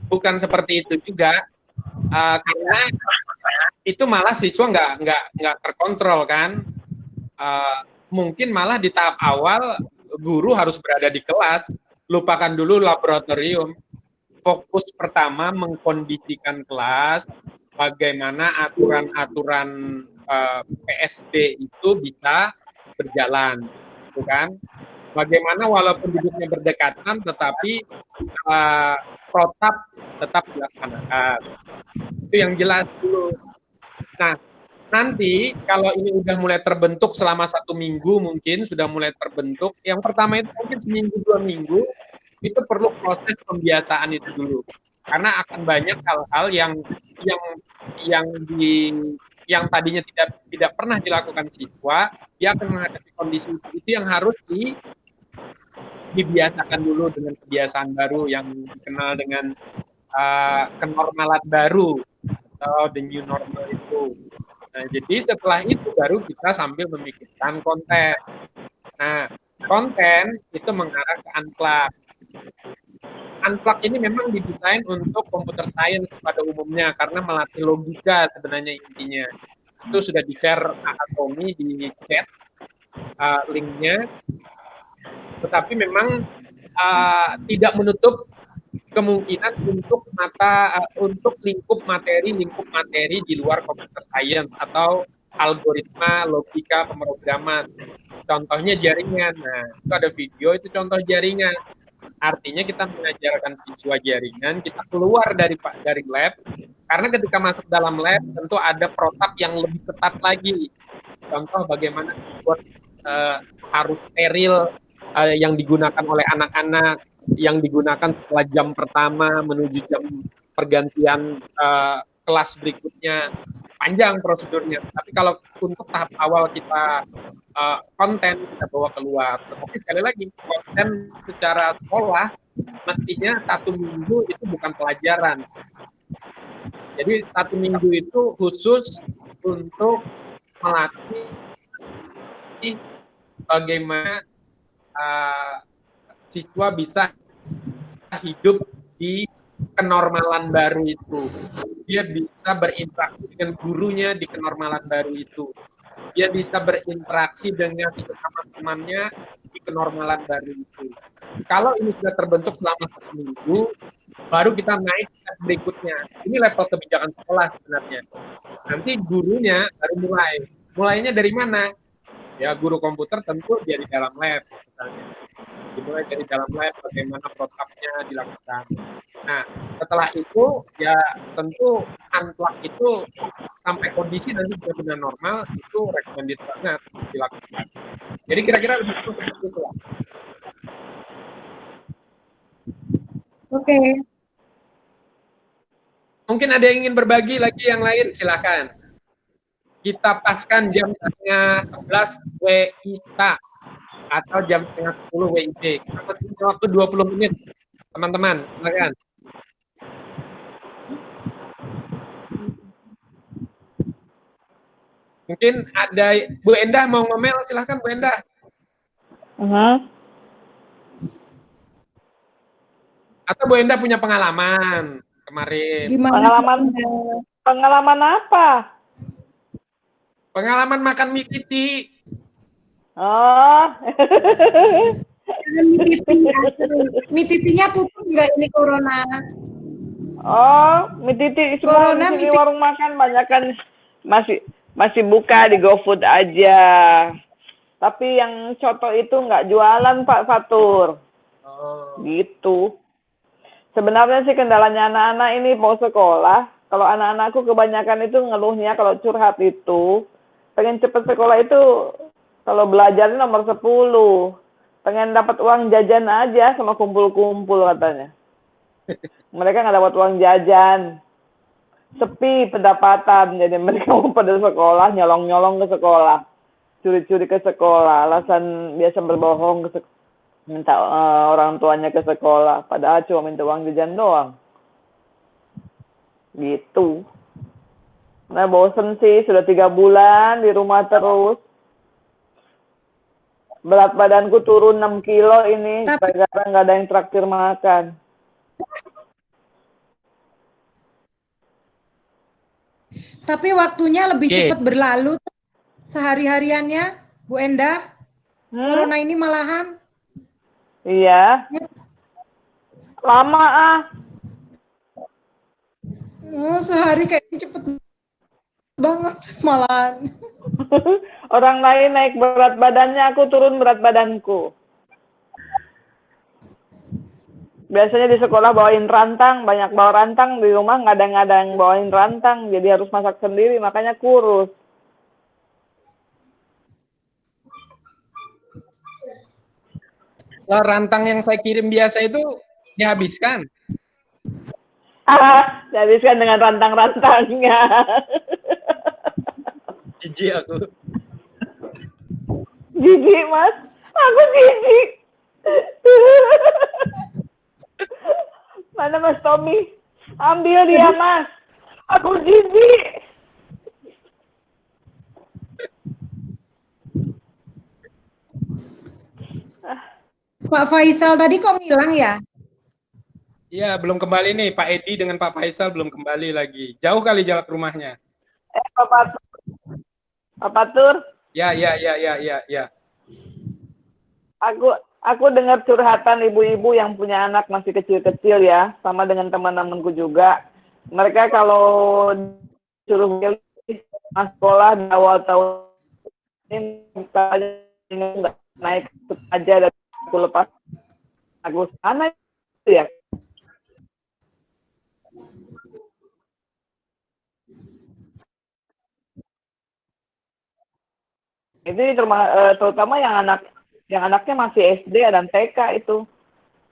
Bukan seperti itu juga, karena itu malah siswa nggak terkontrol kan. Mungkin malah di tahap awal guru harus berada di kelas, lupakan dulu laboratorium. Fokus pertama mengkondisikan kelas, bagaimana aturan-aturan PSB itu bisa berjalan, kan? Bagaimana walaupun duduknya berdekatan, tetapi protap tetap dilaksanakan. Itu yang jelas dulu. Nah, nanti kalau ini udah mulai terbentuk selama 1 minggu mungkin sudah mulai terbentuk. Yang pertama itu mungkin seminggu 2 minggu itu perlu proses pembiasaan itu dulu. Karena akan banyak hal-hal yang tadinya tidak pernah dilakukan siswa, dia akan menghadapi kondisi itu yang harus dibiasakan dulu dengan kebiasaan baru yang dikenal dengan kenormalan baru atau the new normal itu. Nah, jadi setelah itu baru kita sambil memikirkan konten. Nah, konten itu mengarah ke Unplug. Unplug ini memang didesain untuk computer science pada umumnya karena melatih logika sebenarnya intinya. Itu sudah di-share Tommy di chat linknya. Tetapi memang tidak menutup kemungkinan untuk lingkup materi di luar computer science atau algoritma, logika, pemrograman. Contohnya jaringan. Nah, itu ada video itu contoh jaringan. Artinya kita mengajarkan siswa jaringan, kita keluar dari lab, karena ketika masuk dalam lab tentu ada protap yang lebih ketat lagi. Contoh bagaimana buat harus steril yang digunakan oleh anak-anak, yang digunakan setelah jam pertama menuju jam pergantian kelas berikutnya. Panjang prosedurnya. Tapi kalau untuk tahap awal kita konten kita bawa keluar. Tapi sekali lagi konten secara sekolah mestinya 1 minggu itu bukan pelajaran. Jadi 1 minggu itu khusus untuk melatih bagaimana siswa bisa hidup di kenormalan baru itu. Dia bisa berinteraksi dengan gurunya di kenormalan baru itu. Dia bisa berinteraksi dengan teman-temannya di kenormalan baru itu. Kalau ini sudah terbentuk selama 1 minggu, baru kita naik step berikutnya. Ini level kebijakan sekolah sebenarnya. Nanti gurunya baru mulai. Mulainya dari mana? Ya guru komputer tentu dia di dalam lab misalnya. Dimulai dari dalam lab bagaimana protapnya dilakukan. Nah, setelah itu ya tentu Unplug itu sampai kondisi nanti benar-benar normal itu recommended banget dilakukan. Jadi kira-kira lebih seperti itu lah. Oke. Mungkin ada yang ingin berbagi lagi yang lain, silakan. Kita paskan jam 10:30 WITA atau jam 10:30 WIB. Kita waktu 20 menit, teman-teman, silakan. Mungkin ada Bu Endah mau ngomel, silakan Bu Endah. Atau Bu Endah punya pengalaman kemarin. Gimana? Pengalaman apa? Pengalaman makan mie titi. Oh. Mie titinya tutup nggak ini corona? Oh, mie titi semua di sini warung makan banyak kan masih buka di GoFood aja. Tapi yang coto itu nggak jualan Pak Fatur. Oh. Gitu. Sebenarnya sih kendalanya anak-anak ini mau sekolah. Kalau anak-anakku kebanyakan itu ngeluhnya kalau curhat itu pengen cepet sekolah itu kalau belajarnya nomor 10. Pengen dapat uang jajan aja sama kumpul-kumpul katanya. Mereka nggak dapat uang jajan. sepi pendapatan, jadi mereka mau pada sekolah, nyolong-nyolong ke sekolah, curi-curi ke sekolah, alasan biasa berbohong minta orang tuanya ke sekolah, padahal cuma minta uang jajan doang. Gitu. Nah bosen sih, sudah 3 bulan di rumah terus. Berat badanku turun 6 kilo ini, gara-gara nggak ada yang traktir makan. Tapi waktunya lebih cepat berlalu sehari-hariannya, Bu Endah. Corona ini malahan. Iya. Lama ah. Oh, sehari kayaknya cepet banget malahan. Orang lain naik berat badannya, aku turun berat badanku. Biasanya di sekolah bawain rantang, banyak bawa rantang, di rumah nggak ada yang bawain rantang, jadi harus masak sendiri, makanya kurus. Lah rantang yang saya kirim biasa itu dihabiskan. Dihabiskan dengan rantang-rantangnya. Jijik aku. Jijik mas, aku jijik. Mana Mas Tommy? Ambil dia Mas. Aku jijik. Pak Faisal tadi kok ngilang ya? Iya, belum kembali nih. Pak Edi dengan Pak Faisal belum kembali lagi. Jauh kali jarak rumahnya. Pak Patur. Pak Patur. Ya. Aku dengar curhatan ibu-ibu yang punya anak masih kecil-kecil ya, sama dengan teman-temanku juga. Mereka kalau suruh mas sekolah di awal tahun ini nggak naik aja dan aku lepas aku sana ya. Itu terutama yang anaknya masih SD dan TK itu.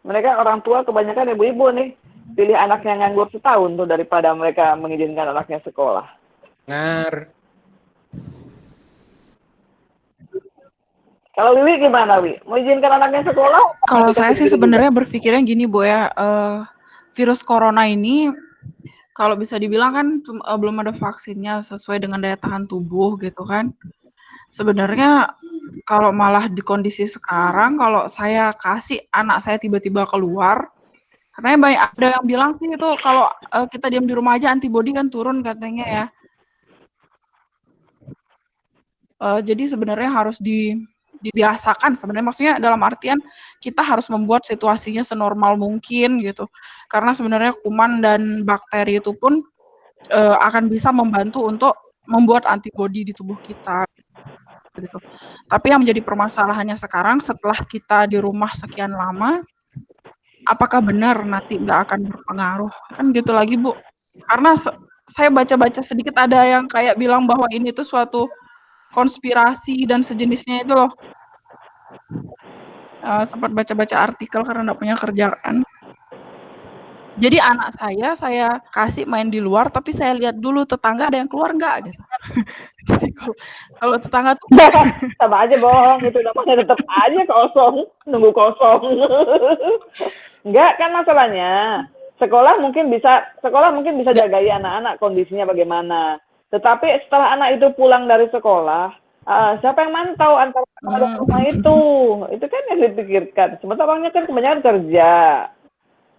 Mereka orang tua kebanyakan ibu-ibu nih, pilih anaknya nganggur setahun tuh daripada mereka mengizinkan anaknya sekolah. Ngar. Kalau Wiwi gimana, Wi? Mau izinkan anaknya sekolah? Kalau saya sih sebenarnya berpikirnya gini, Bu ya, virus corona ini kalau bisa dibilang kan belum ada vaksinnya sesuai dengan daya tahan tubuh gitu kan. Sebenarnya kalau malah di kondisi sekarang, kalau saya kasih anak saya tiba-tiba keluar, karena banyak ada yang bilang sih itu kalau kita diam di rumah aja antibodi kan turun katanya ya. Jadi sebenarnya harus dibiasakan sebenarnya, maksudnya dalam artian kita harus membuat situasinya senormal mungkin gitu. Karena sebenarnya kuman dan bakteri itu pun akan bisa membantu untuk membuat antibodi di tubuh kita. Gitu. Tapi yang menjadi permasalahannya sekarang setelah kita di rumah sekian lama, apakah benar nanti nggak akan berpengaruh? Kan gitu lagi Bu. Karena saya baca-baca sedikit ada yang kayak bilang bahwa ini tuh suatu konspirasi dan sejenisnya itu loh. Sempat baca-baca artikel karena nggak punya kerjaan. Jadi anak saya kasih main di luar, tapi saya lihat dulu tetangga ada yang keluar nggak gitu. Jadi kalau tetangga tuh sama aja bohong, itu namanya tetap aja kosong, nunggu kosong. Enggak kan masalahnya. Sekolah mungkin bisa jagai anak-anak kondisinya bagaimana. Tetapi setelah anak itu pulang dari sekolah, siapa yang mantau antara rumah itu? Itu kan yang dipikirkan. Sementara orangnya kan kebanyakan kerja.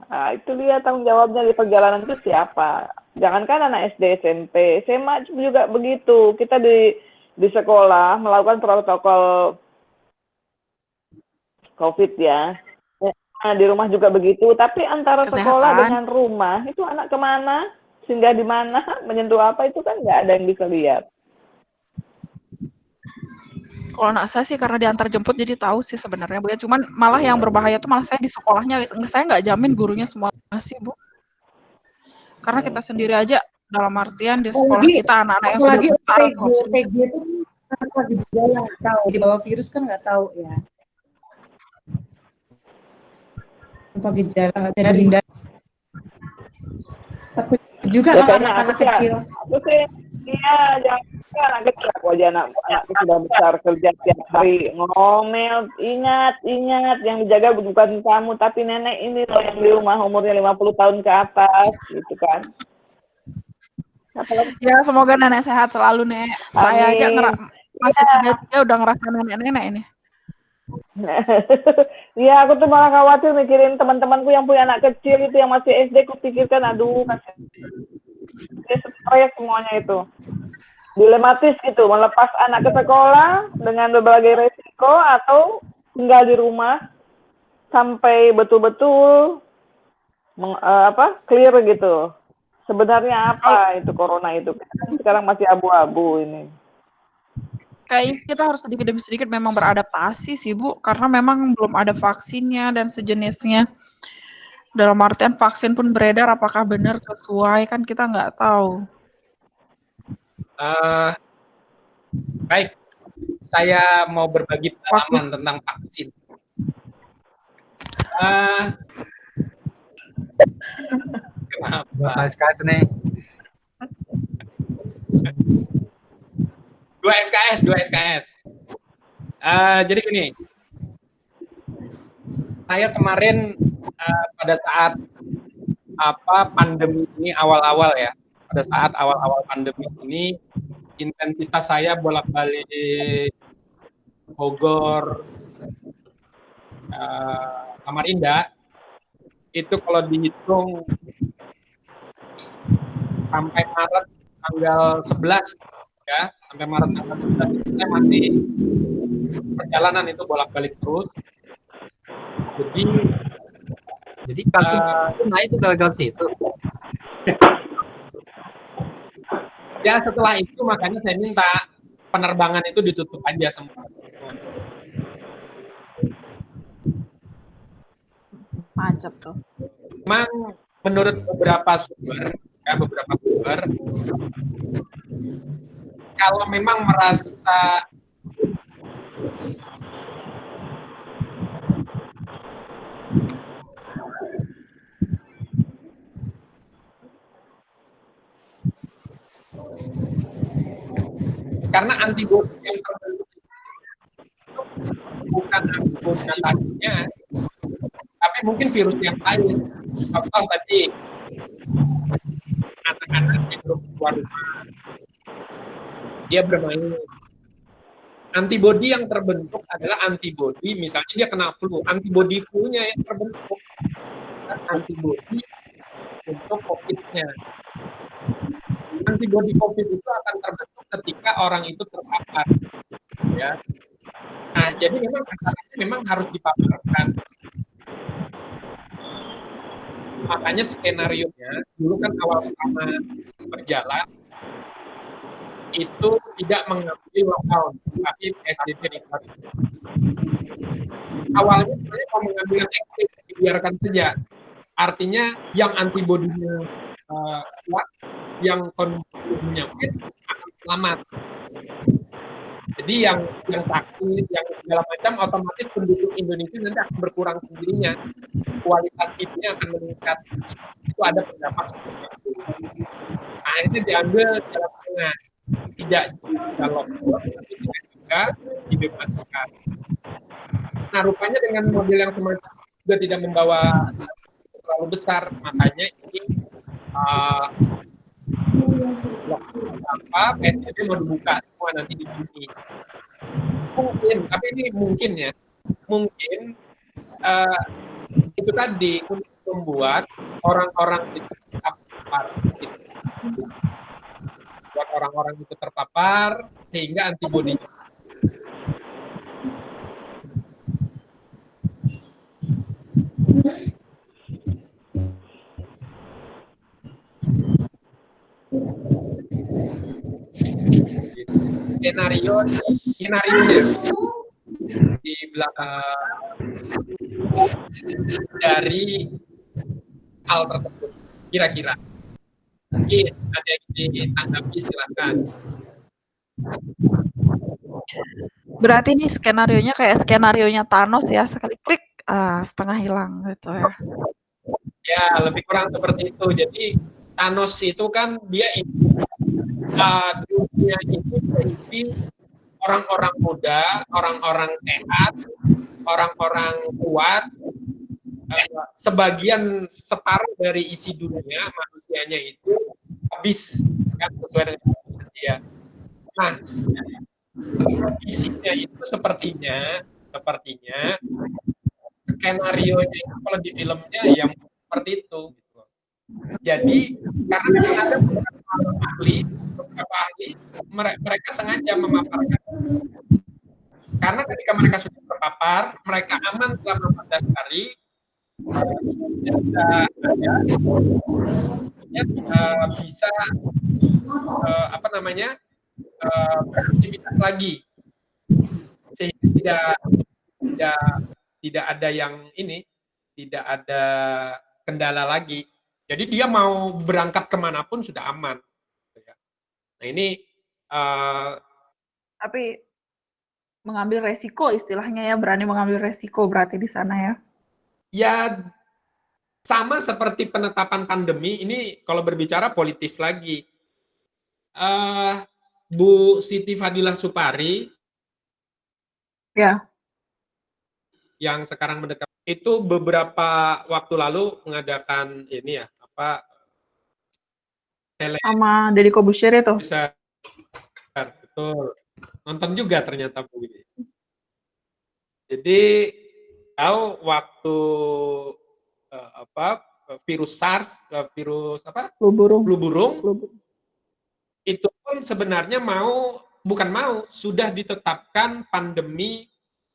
Nah, itu dia tanggung jawabnya di perjalanan itu siapa. Jangankan anak SD, SMP, SMA juga begitu. Kita di sekolah melakukan protokol COVID ya. Di rumah juga begitu. Tapi antara sekolah dengan rumah, itu anak kemana, singgah di mana, menyentuh apa, itu kan nggak ada yang bisa lihat. Kalau anak saya sih karena diantar jemput jadi tahu sih sebenarnya Bu ya. Cuman malah yang berbahaya tuh malah saya di sekolahnya. Saya nggak jamin gurunya semua sih Bu. Karena kita sendiri aja dalam artian di sekolah kita anak-anak yang sudah besar. OTG itu tanpa gejala nggak tahu. Di bawah virus kan nggak tahu ya. Tanpa gejala nggak bisa dihindari. Takut Juga Ya kalau kayaknya anak-anak kecil. aku sih, iya, jangan anak kecil, aku aja anakku sudah besar kerja tiap hari ngomel, ingat, yang dijaga bukan kamu, tapi nenek ini loh yang di rumah umurnya 50 tahun ke atas, gitu kan. Apalagi, Ya semoga nenek sehat selalu, Nek. Saya aja amin. masih Iya. 33 udah ngerasa nenek-nenek ini. Iya, aku tuh malah khawatir mikirin teman-temanku yang punya anak kecil itu yang masih SD, aku pikirkan, aduh, dia proyek semuanya itu. Dilematis gitu, melepas anak ke sekolah dengan berbagai resiko atau tinggal di rumah sampai betul-betul clear gitu. Sebenarnya apa itu corona itu? Sekarang masih abu-abu ini. Kayaknya kita harus sedikit demi sedikit memang beradaptasi sih, Bu, karena memang belum ada vaksinnya dan sejenisnya. Dalam artian vaksin pun beredar, apakah benar sesuai, kan kita nggak tahu. Baik, saya mau berbagi pengalaman tentang vaksin. Kenapa? SKS nih. 2 SKS. Jadi gini, saya kemarin pada saat pandemi ini awal-awal ya, pada saat awal-awal pandemi ini intensitas saya bolak-balik Bogor, Samarinda, itu kalau dihitung sampai Maret tanggal 11 ya, sampai Maret tanggal 11 saya masih perjalanan itu bolak-balik terus. Jadi itu naik itu gagal situ. Ya setelah itu makanya saya minta penerbangan itu ditutup aja semua. Macet tuh. Memang menurut beberapa sumber, kalau memang merasa karena antibodi yang terbentuk itu bukan antibodi tadinya, tapi mungkin virus yang lain. Contoh tadi anak-anak di grup keluar rumah, dia bermain. Antibodi yang terbentuk adalah antibodi, misalnya dia kena flu, antibodi flu-nya yang terbentuk, antibodi untuk COVID-nya. Antibodi COVID itu akan terbentuk ketika orang itu terpapar, ya. Nah, jadi memang harus dipaparkan. Makanya skenario-nya dulu kan awal pertama berjalan itu tidak mengambil lockdown, tapi PSBB ringan. Awalnya sebenarnya mau mengambil yang ekstrim, dibiarkan saja. Artinya yang antibodinya kuat, yang kondisinya fit akan selamat. Jadi yang sakit, yang segala macam, otomatis penduduk Indonesia nanti akan berkurang sendirinya. Kualitas hidupnya akan meningkat. Itu ada pendapat seperti itu. Nah, akhirnya diambil jalan tengah. Tidak juga lockdown, tapi juga dibebaskan. Nah, rupanya dengan model yang semacam juga tidak membawa terlalu besar, makanya ini PSBB mau dibuka semua nanti di Juni. Mungkin, tapi ini mungkin ya, mungkin itu tadi untuk membuat orang-orang itu terpapar, buat orang-orang itu terpapar sehingga antibodinya skenario di belakang dari hal tersebut kira-kira mungkin ada yang ditanggapi, silakan. Berarti ini skenarionya kayak skenarionya Thanos ya, sekali klik setengah hilang gitu ya. Ya, lebih kurang seperti itu. Jadi Thanos itu kan dia dunia itu berisi orang-orang muda, orang-orang sehat, orang-orang kuat, sebagian separuh dari isi dunia manusianya itu habis kan sesuai dengan dia. Nah, isinya itu sepertinya skenario nya itu kalau di filmnya yang seperti itu. Gitu. Jadi karena ada beberapa ahli mereka sengaja memaparkan. Karena ketika mereka sudah terpapar, mereka aman selama 14 hari, bisa apa namanya beraktivitas lagi, sehingga tidak ada yang ini, tidak ada kendala lagi. Jadi dia mau berangkat kemanapun sudah aman. Nah ini Tapi mengambil resiko istilahnya ya, berani mengambil resiko berarti di sana ya. Ya sama seperti penetapan pandemi, ini kalau berbicara politis lagi. Bu Siti Fadila Supari ya, yang sekarang mendekat itu beberapa waktu lalu mengadakan ini ya sama Deddy Corbuzier itu. Betul. Nonton juga ternyata Bu. Jadi tahu waktu virus SARS, virus flu burung itu pun sebenarnya sudah ditetapkan pandemi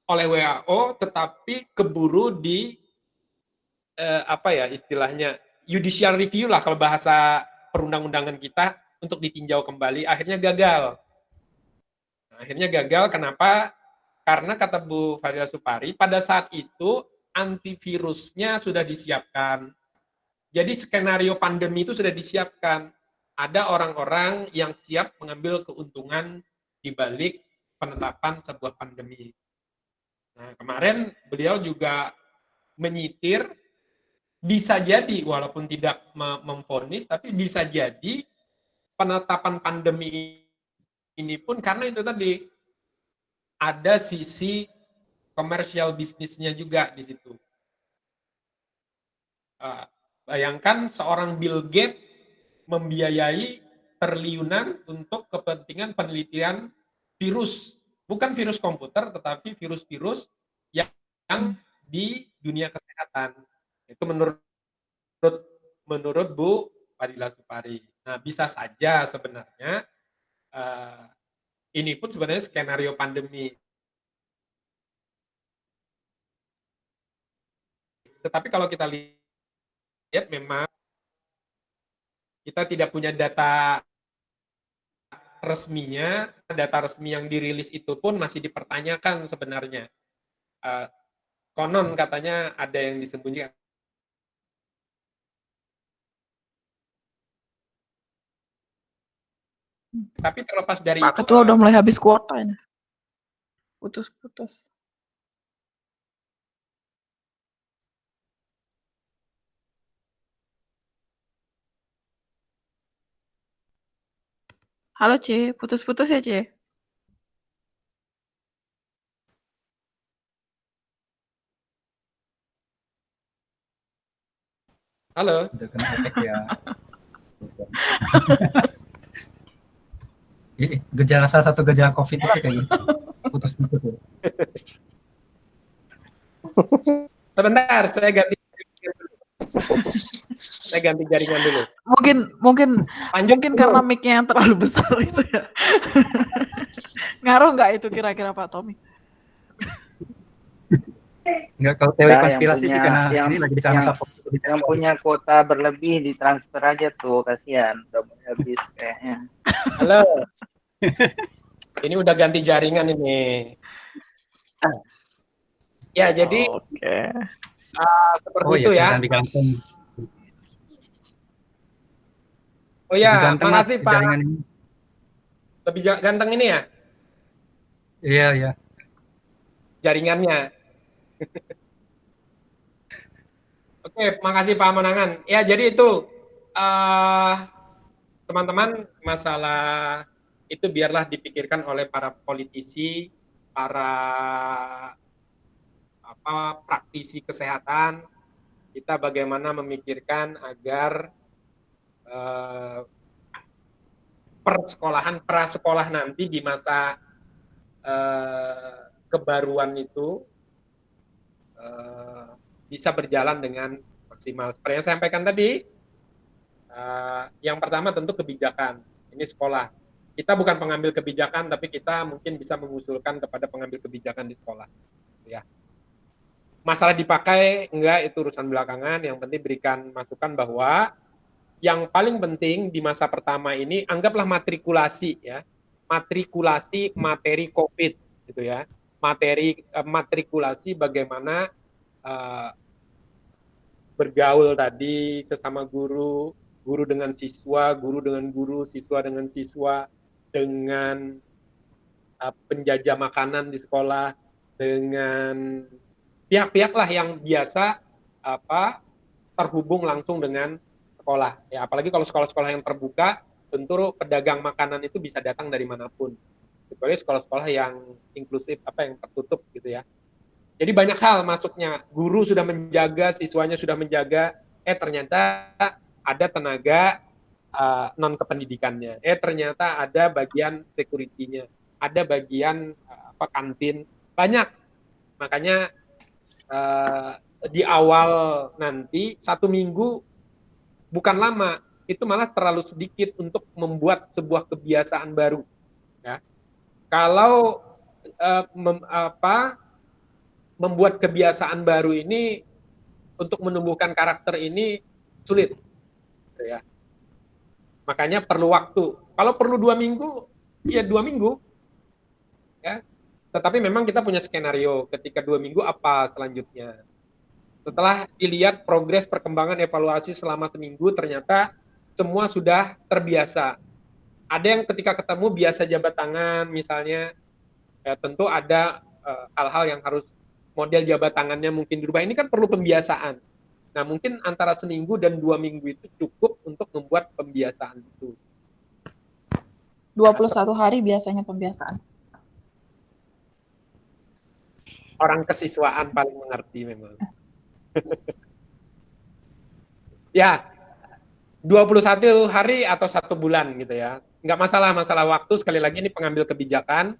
oleh WHO, tetapi keburu di istilahnya judicial review lah kalau bahasa perundang-undangan kita, untuk ditinjau kembali, akhirnya gagal. Akhirnya gagal, kenapa? Karena kata Bu Fadila Supari, pada saat itu antivirusnya sudah disiapkan. Jadi skenario pandemi itu sudah disiapkan. Ada orang-orang yang siap mengambil keuntungan di balik penetapan sebuah pandemi. Nah, kemarin beliau juga menyitir, bisa jadi, walaupun tidak memvonis, tapi bisa jadi penetapan pandemi ini pun karena itu tadi, ada sisi komersial bisnisnya juga di situ. Bayangkan seorang Bill Gates membiayai triliunan untuk kepentingan penelitian virus, bukan virus komputer, tetapi virus-virus yang di dunia kesehatan. Itu menurut Bu Fadila Supari. Nah, bisa saja sebenarnya ini pun sebenarnya skenario pandemi. Tetapi kalau kita lihat memang kita tidak punya data resminya, data resmi yang dirilis itu pun masih dipertanyakan sebenarnya. Konon katanya ada yang disembunyikan. Tapi terlepas dari Pak Ketua udah mulai habis kuota ini. Putus-putus. Halo C, putus-putus ya C? Halo. Udah kena efek ya. Salah satu gejala COVID itu kayak gitu. Putus-putus. Sebentar, saya ganti jaringan dulu. Mungkin karena mic-nya yang terlalu besar itu ya. Ngaruh nggak itu kira-kira Pak Tommy? Enggak, kalau teori konspirasi sih karena ini lagi bicara masa yang punya kuota berlebih ditransfer aja tuh, kasihan udah mulai habis kayaknya. Halo. Ini udah ganti jaringan ini. Ya, jadi seperti itu ya. Oh ya, makasih Pak. Lebih ganteng ini ya? Iya. Jaringannya. Oke, makasih Pak Manangan. Ya, jadi itu teman-teman, masalah itu biarlah dipikirkan oleh para politisi, para praktisi kesehatan. Kita bagaimana memikirkan agar prasekolah nanti di masa kebaruan itu bisa berjalan dengan maksimal. Seperti yang saya sampaikan tadi, yang pertama tentu kebijakan. Ini sekolah. Kita bukan pengambil kebijakan, tapi kita mungkin bisa mengusulkan kepada pengambil kebijakan di sekolah. Ya. Masalah dipakai enggak itu urusan belakangan. Yang penting berikan masukan bahwa yang paling penting di masa pertama ini anggaplah matrikulasi ya, matrikulasi materi COVID gitu ya, matrikulasi bagaimana bergaul tadi sesama guru, guru dengan siswa, guru dengan guru, siswa dengan siswa, dengan penjajah makanan di sekolah, dengan pihak-pihak lah yang biasa terhubung langsung dengan sekolah. Ya, apalagi kalau sekolah-sekolah yang terbuka, tentu pedagang makanan itu bisa datang dari manapun. Kecuali sekolah-sekolah yang inklusif, yang tertutup gitu ya. Jadi banyak hal masuknya. Guru sudah menjaga, siswanya sudah menjaga. Ternyata ada tenaga non kependidikannya. Ternyata ada bagian security-nya. Ada bagian kantin. Banyak. Makanya di awal nanti 1 minggu bukan lama, itu malah terlalu sedikit untuk membuat sebuah kebiasaan baru. Ya. Kalau membuat kebiasaan baru ini untuk menumbuhkan karakter ini sulit. Ya. Makanya perlu waktu. Kalau perlu 2 minggu, ya 2 minggu. Ya. Tetapi memang kita punya skenario ketika 2 minggu apa selanjutnya. Setelah dilihat progres perkembangan evaluasi selama seminggu, ternyata semua sudah terbiasa. Ada yang ketika ketemu biasa jabat tangan misalnya, tentu ada hal-hal yang harus model jabat tangannya mungkin dirubah. Ini kan perlu pembiasaan. Nah mungkin antara seminggu dan 2 minggu itu cukup untuk membuat pembiasaan itu. 21 hari biasanya pembiasaan. Orang kesiswaan paling mengerti memang. Ya, 21 hari atau 1 bulan gitu ya. Nggak masalah waktu, sekali lagi ini pengambil kebijakan,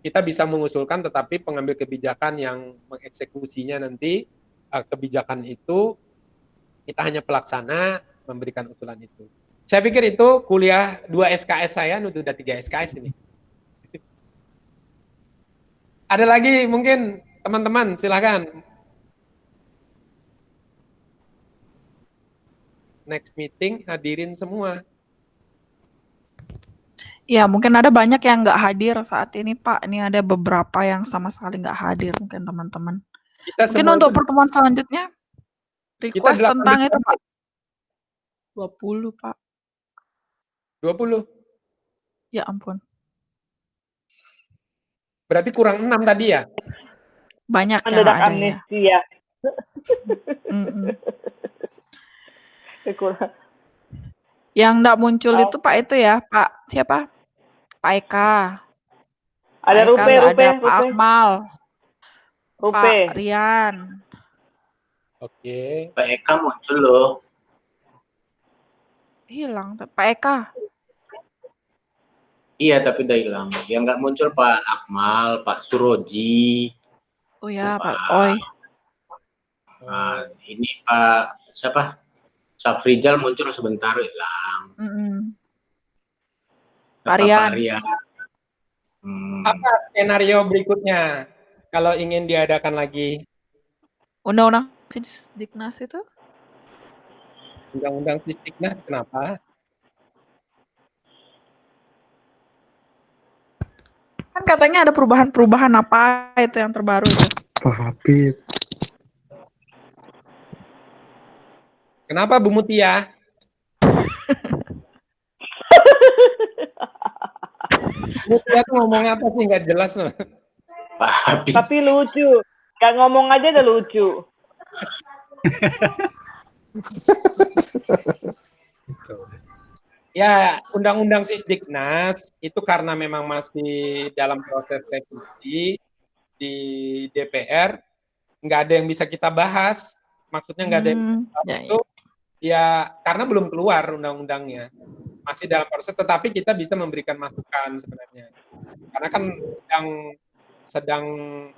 kita bisa mengusulkan, tetapi pengambil kebijakan yang mengeksekusinya nanti, kebijakan itu, kita hanya pelaksana, memberikan usulan itu. Saya pikir itu kuliah 2 SKS saya, udah 3 SKS ini. Ada lagi mungkin teman-teman, silakan. Next meeting hadirin semua. Ya, mungkin ada banyak yang nggak hadir saat ini, Pak. Ini ada beberapa yang sama sekali nggak hadir, mungkin teman-teman. Mungkin untuk pertemuan selanjutnya, request tentang itu, Pak. 20, Pak. 20? Ya ampun. Berarti kurang 6 tadi ya? Banyak yang mendadak ada amnesia. Yang nggak muncul itu Pak itu ya, Pak siapa? Pak Eka. Ada Pak Eka Rupe, nggak ada, Rupe, Pak Rupe. Akmal, Rupe. Pak Rian. Oke. Pak Eka muncul loh. Hilang, Pak Eka. Iya, tapi udah hilang. Yang nggak muncul Pak Akmal, Pak Suroji. Oh ya, Pak Oi. Ini Pak siapa? Safrizal muncul sebentar hilang. Pak Rian. Apa skenario berikutnya kalau ingin diadakan lagi? Undang-undang Sisdiknas itu? Undang-undang Sisdiknas kenapa? Kan katanya ada perubahan-perubahan apa itu yang terbaru itu? Pak Habib. Kenapa Bu Mutia? Mutia tuh ngomong apa sih nggak jelas loh. Pak Habib. Tapi lucu. Gak ngomong aja udah lucu. Ya, Undang-Undang Sisdiknas itu karena memang masih dalam proses revisi di DPR, nggak ada yang bisa kita bahas. Maksudnya nggak ada yang bisa kita bahas Ya, itu ya karena belum keluar undang-undangnya. Masih dalam proses, tetapi kita bisa memberikan masukan sebenarnya. Karena kan sedang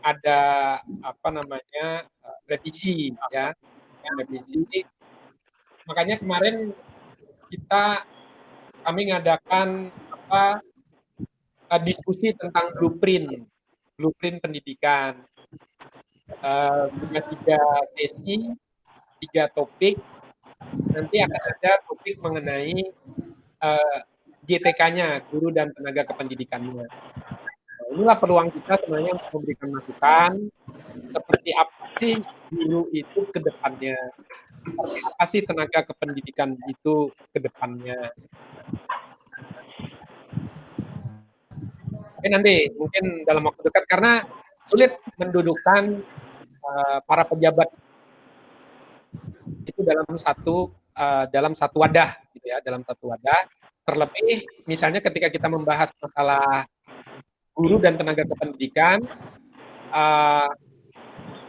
ada apa namanya revisi ya, revisi. Makanya kemarin kami mengadakan diskusi tentang blueprint pendidikan. Sudah 3 sesi, 3 topik. Nanti akan ada topik mengenai GTK-nya, guru dan tenaga kependidikannya. Nah, inilah peluang kita sebenarnya untuk memberikan masukan seperti apa sih guru itu ke depannya, seperti apa sih tenaga kependidikan itu ke depannya. Tapi nanti mungkin dalam waktu dekat karena sulit mendudukan para pejabat itu dalam satu wadah gitu ya, dalam satu wadah. Terlebih misalnya ketika kita membahas masalah guru dan tenaga kependidikan,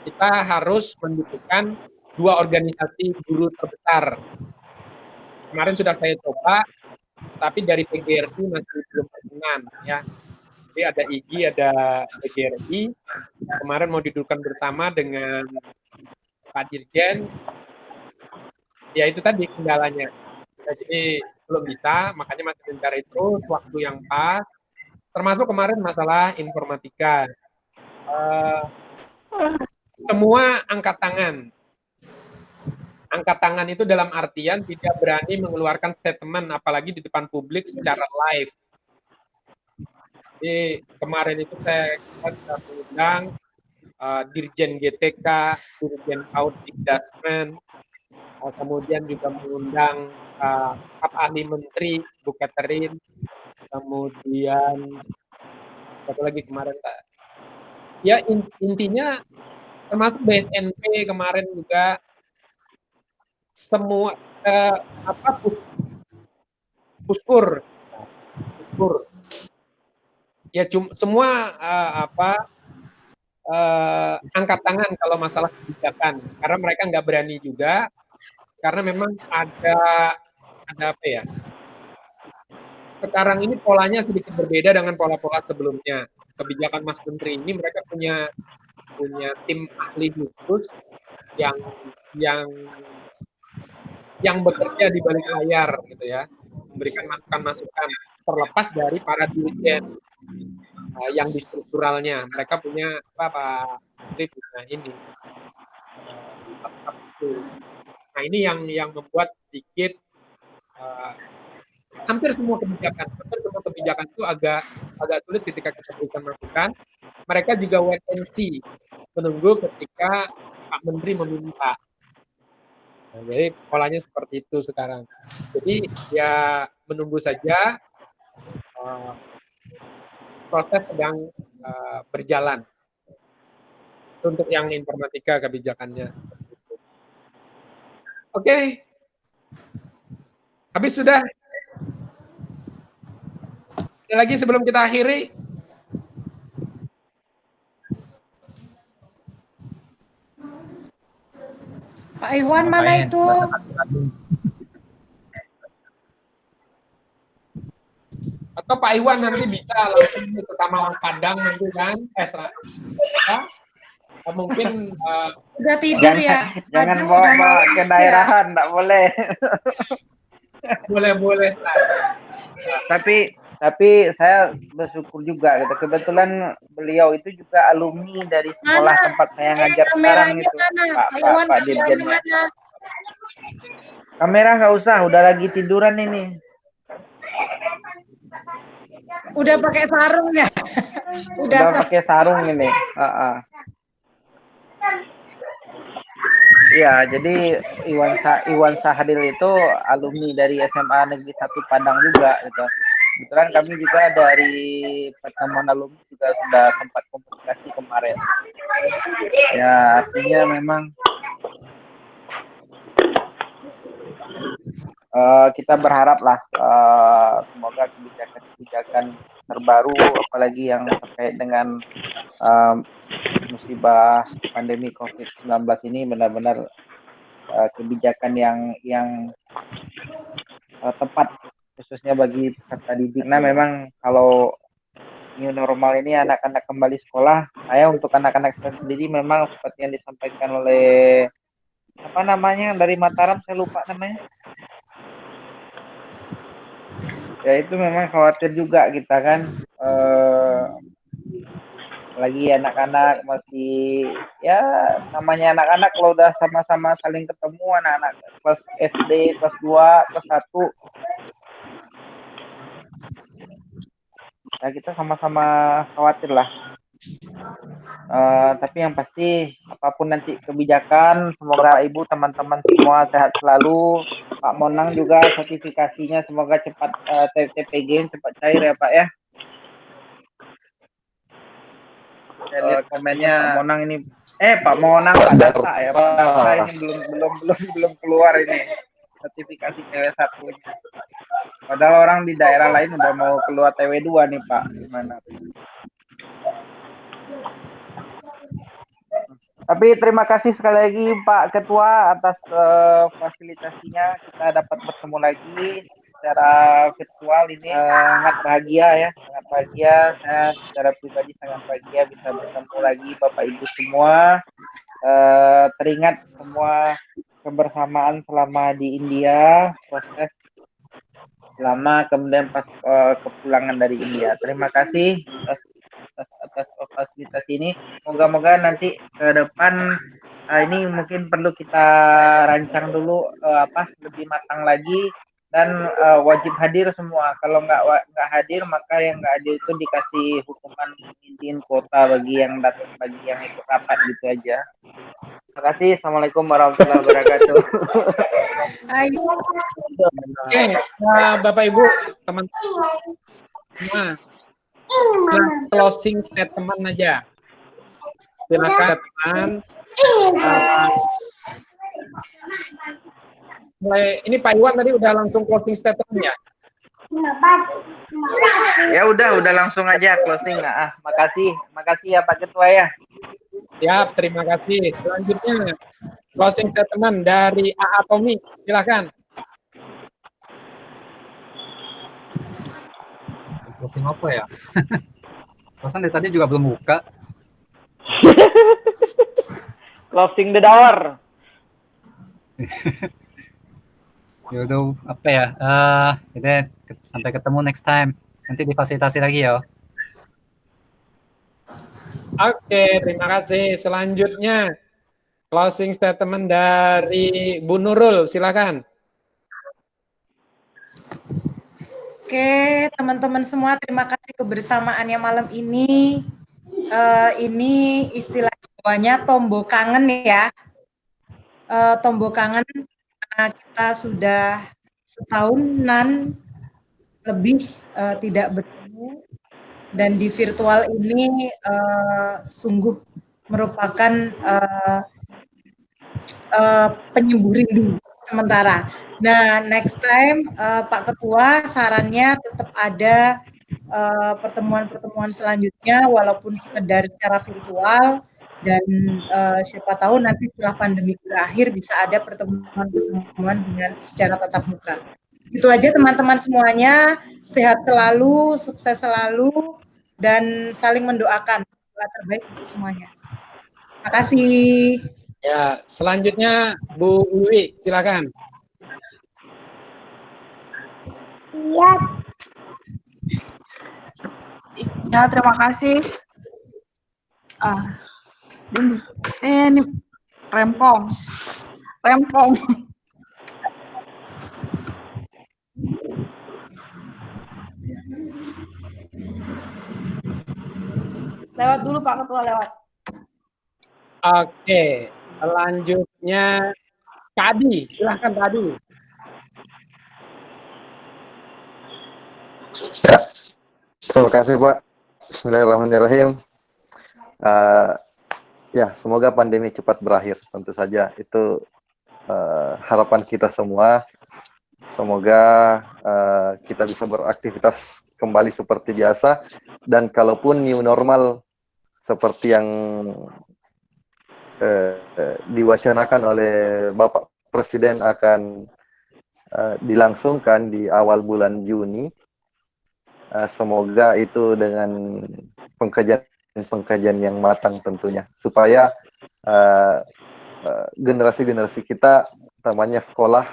kita harus mendudukan 2 organisasi guru terbesar. Kemarin sudah saya coba, tapi dari PGRI masih belum berkenan ya. Jadi ada IGI, ada PGRI. Kemarin mau didudukkan bersama dengan Pak Dirjen. Ya itu tadi kendalanya. Jadi belum bisa, makanya masih mencari terus waktu yang pas. Termasuk kemarin masalah informatika. Semua angkat tangan. Angkat tangan itu dalam artian tidak berani mengeluarkan statement, apalagi di depan publik secara live. Jadi kemarin itu saya mengundang Dirjen GTK, Dirjen Audit Dasmen, kemudian juga mengundang staf ahli menteri Bu Catherine, kemudian satu lagi kemarin ya intinya termasuk BSNP kemarin juga semua Puskur ya semua angkat tangan kalau masalah kebijakan karena mereka nggak berani juga karena memang ada apa ya, sekarang ini polanya sedikit berbeda dengan pola-pola sebelumnya. Kebijakan Mas Menteri ini mereka punya tim ahli khusus yang bekerja di balik layar gitu ya, memberikan masukan-masukan terlepas dari para dirjen yang di strukturalnya. Mereka punya Pak Menteri punya ini. Nah ini yang membuat sedikit hampir semua kebijakan itu agak sulit ketika kita berikan masukan. Mereka juga wait and see, menunggu ketika Pak Menteri meminta. Nah, jadi polanya seperti itu sekarang. Jadi ya menunggu saja, proses sedang berjalan untuk yang informatika kebijakannya. Oke. Habis sudah. Ada lagi sebelum kita akhiri? Pak Iwan mana itu? Atau Pak Iwan nanti bisa langsung bersama orang Padang nanti kan? Mungkin udah tidur ya. Jangan bawa ke daerahan, enggak boleh. Boleh. Tapi saya bersyukur juga gitu. Kebetulan beliau itu juga alumni dari sekolah tempat saya ngajar sekarang itu. Pak Dirjen. Kamera nggak usah, udah lagi tiduran ini. Udah pakai sarung ya? Udah pakai sarung ini. Iya, jadi Iwan Sahril itu alumni dari SMA Negeri 1 Padang juga gitu. Kebetulan kami juga dari pertemuan alumni juga sudah sempat komunikasi kemarin. Ya, artinya memang kita berharap lah semoga kebijakan-kebijakan terbaru apalagi yang terkait dengan musibah pandemi COVID-19 ini benar-benar kebijakan yang tepat khususnya bagi peserta didik. Karena memang kalau new normal ini anak-anak kembali sekolah, untuk anak-anak sendiri memang seperti yang disampaikan oleh apa namanya dari Mataram, saya lupa namanya. Ya itu memang khawatir juga kita kan, lagi anak-anak masih ya namanya anak-anak kalau udah sama-sama saling ketemu anak-anak kelas SD, kelas 2, kelas 1 ya kita sama-sama khawatir lah. Tapi yang pasti apapun nanti kebijakan, semoga ibu teman-teman semua sehat selalu. Pak Monang juga sertifikasinya semoga cepat TPG cepat cair ya Pak ya. Saya lihat komennya Pak Monang ini Pak Monang Pak Data ya Pak Data ini belum keluar ini sertifikasi TW1 nya. Padahal orang di daerah lain udah mau keluar TW2 nih Pak, gimana? Tapi terima kasih sekali lagi Pak Ketua atas fasilitasinya, kita dapat bertemu lagi secara virtual ini. Sangat bahagia ya, sangat bahagia. Saya secara pribadi sangat bahagia bisa bertemu lagi Bapak Ibu semua. Teringat semua kebersamaan selama di India, proses lama kemudian pas kepulangan dari India. Terima kasih atas fasilitas ini. Moga-moga nanti ke depan ini mungkin perlu kita rancang dulu lebih matang lagi dan wajib hadir semua. Kalau nggak hadir maka yang nggak hadir itu dikasih hukuman izin kuota bagi yang datang, bagi yang ikut rapat gitu aja. Terima kasih. Assalamualaikum warahmatullahi wabarakatuh. Oke, Bapak Ibu, teman-teman, closing statement aja. Silakan teman. Mulai ini Pak Iwan tadi udah langsung closing statement ya? Ya udah langsung aja closing. Makasih ya Pak Ketua ya. Siap, terima kasih. Selanjutnya closing statement dari AA Tommy, silakan. Closing apa ya? Kosan dari tadi juga belum buka. Closing the door. Yaudah, apa ya? Kita sampai ketemu next time. Nanti difasilitasi lagi ya. Oke, terima kasih. Selanjutnya closing statement dari Bu Nurul, silakan. Oke, teman-teman semua, terima kasih kebersamaannya malam ini. Ini istilah Jawanya tombo kangen ya. Tombo kangen karena kita sudah setahunan lebih tidak bertemu, dan di virtual ini sungguh merupakan penyembuh rindu sementara. Nah, next time Pak Ketua sarannya tetap ada pertemuan-pertemuan selanjutnya walaupun sekedar secara virtual, dan siapa tahu nanti setelah pandemi berakhir bisa ada pertemuan-pertemuan dengan secara tatap muka. Itu aja teman-teman semuanya, sehat selalu, sukses selalu, dan saling mendoakan yang terbaik untuk semuanya. Terima kasih. Ya, selanjutnya Bu Wiwi, silakan. Iya. Ya, terima kasih. Ini rempong. Lewat dulu Pak Ketua, lewat. Oke, selanjutnya Kak Adi, silahkan Kak Adi. Ya, terima kasih Pak. Bismillahirrahmanirrahim. Ya, semoga pandemi cepat berakhir. Tentu saja itu harapan kita semua. Semoga kita bisa beraktivitas kembali seperti biasa, dan kalaupun new normal seperti yang diwacanakan oleh Bapak Presiden akan dilangsungkan di awal bulan Juni, semoga itu dengan pengkajian yang matang tentunya, supaya generasi-generasi kita, namanya sekolah,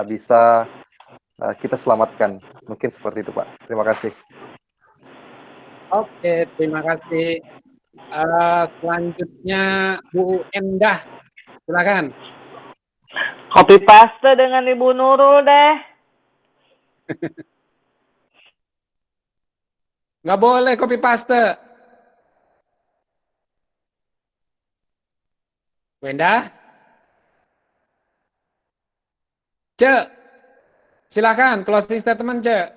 bisa kita selamatkan. Mungkin seperti itu, Pak. Terima kasih. Oke, terima kasih. Selanjutnya Bu Endah, silakan. Copy paste dengan Ibu Nurul deh. Nggak boleh copy paste. Wenda? Cek, silakan closing statement, Cek.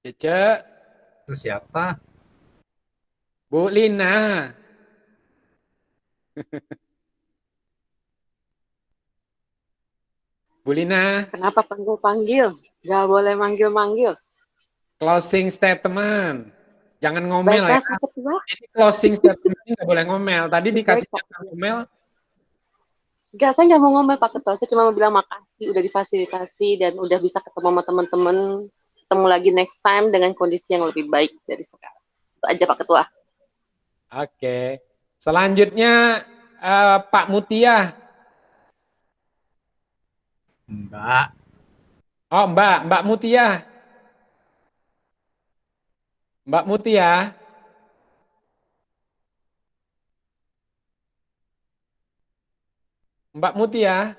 Cek. Itu siapa? Bu Lina. Bu Lina. Kenapa panggil-panggil? Gak boleh manggil-manggil. Closing statement. Jangan ngomel ya. Baiklah, Pak Ketua. Ini closing statement nggak boleh ngomel. Tadi dikasih ngomel. Enggak, saya nggak mau ngomel Pak Ketua. Saya cuma mau bilang makasih udah difasilitasi dan udah bisa ketemu sama teman-teman. Ketemu lagi next time dengan kondisi yang lebih baik dari sekarang. Itu aja Pak Ketua. Oke. Selanjutnya Pak Mutia. Mbak. Oh, Mbak Mutia. Mbak Mutia. Mbak Mutia.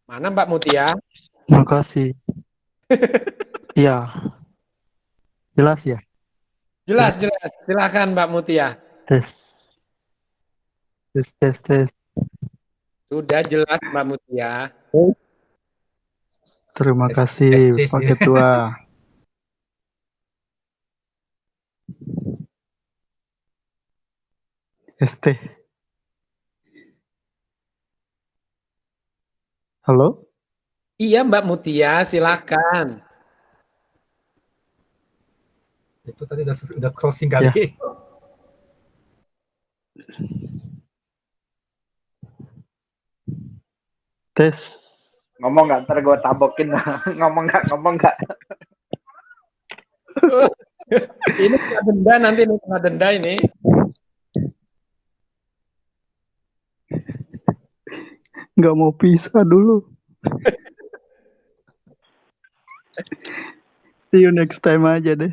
Mana Mbak Mutia? Makasih. Iya. Jelas ya? Jelas. Silakan Mbak Mutia. Tes. Sudah jelas Mbak Mutia. Terima kasih tes, Pak ya. Ketua. ST. Halo? Iya Mbak Mutia, silakan. Itu tadi udah closing kali. Ya. Tes. Ngomong nggak, ntar gue tabokin. ngomong nggak. Ini kena denda nanti, nih kena denda ini. Nggak mau pisah dulu. See you next time aja deh.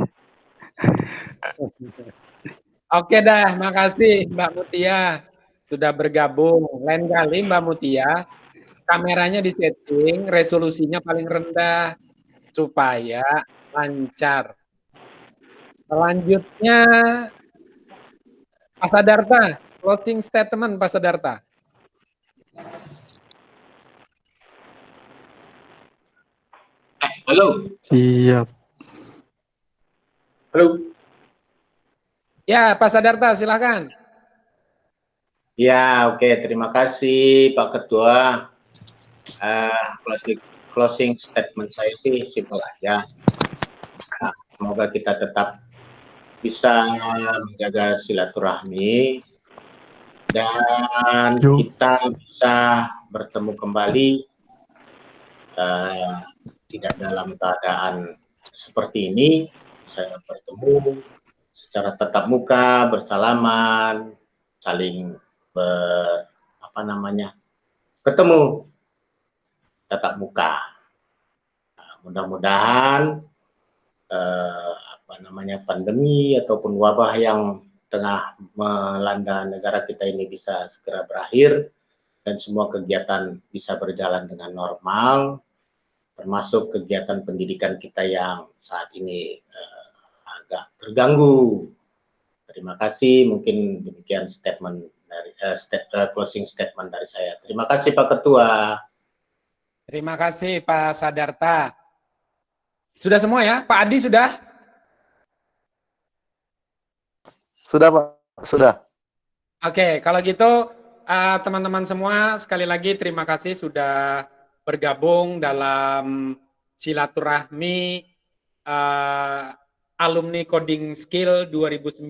Oke dah, makasih Mbak Mutia sudah bergabung. Lain kali Mbak Mutia, kameranya disetting, resolusinya paling rendah supaya lancar. Selanjutnya Pak Sadarta, closing statement Pak Sadarta. Halo. Siap. Halo. Ya, Pak Sadarta, silakan. Ya, oke. Terima kasih Pak Ketua. Closing statement saya sih simpel aja. Nah, semoga kita tetap bisa menjaga silaturahmi dan kita bisa bertemu kembali tidak dalam keadaan seperti ini. Saya bertemu secara tatap muka, bersalaman, saling ketemu tatap muka. Nah, mudah-mudahan pandemi ataupun wabah yang tengah melanda negara kita ini bisa segera berakhir dan semua kegiatan bisa berjalan dengan normal, termasuk kegiatan pendidikan kita yang saat ini agak terganggu. Terima kasih, mungkin demikian statement dari closing statement dari saya. Terima kasih Pak Ketua. Terima kasih Pak Sadarta. Sudah semua ya? Pak Adi sudah? Sudah Pak, sudah. Oke, kalau gitu teman-teman semua sekali lagi terima kasih sudah bergabung dalam silaturahmi alumni Coding Skill 2019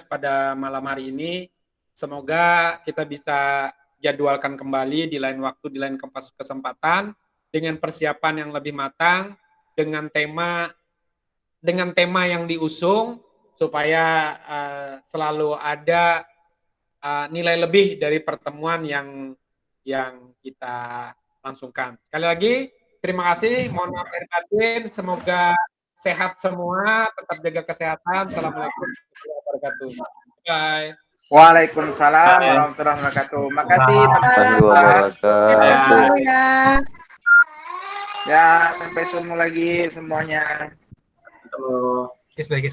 pada malam hari ini. Semoga kita bisa jadwalkan kembali di lain waktu, di lain kesempatan dengan persiapan yang lebih matang, dengan tema yang diusung supaya selalu ada nilai lebih dari pertemuan yang kita langsungkan. Sekali lagi terima kasih, mohon maaf lahir batin, semoga sehat semua, tetap jaga kesehatan. Assalamualaikum warahmatullahi wabarakatuh. Bye. Waalaikumsalam warahmatullahi wabarakatuh. Makasih wabarakatuh. Ya, sampai ketemu lagi semuanya. Halo. Baik.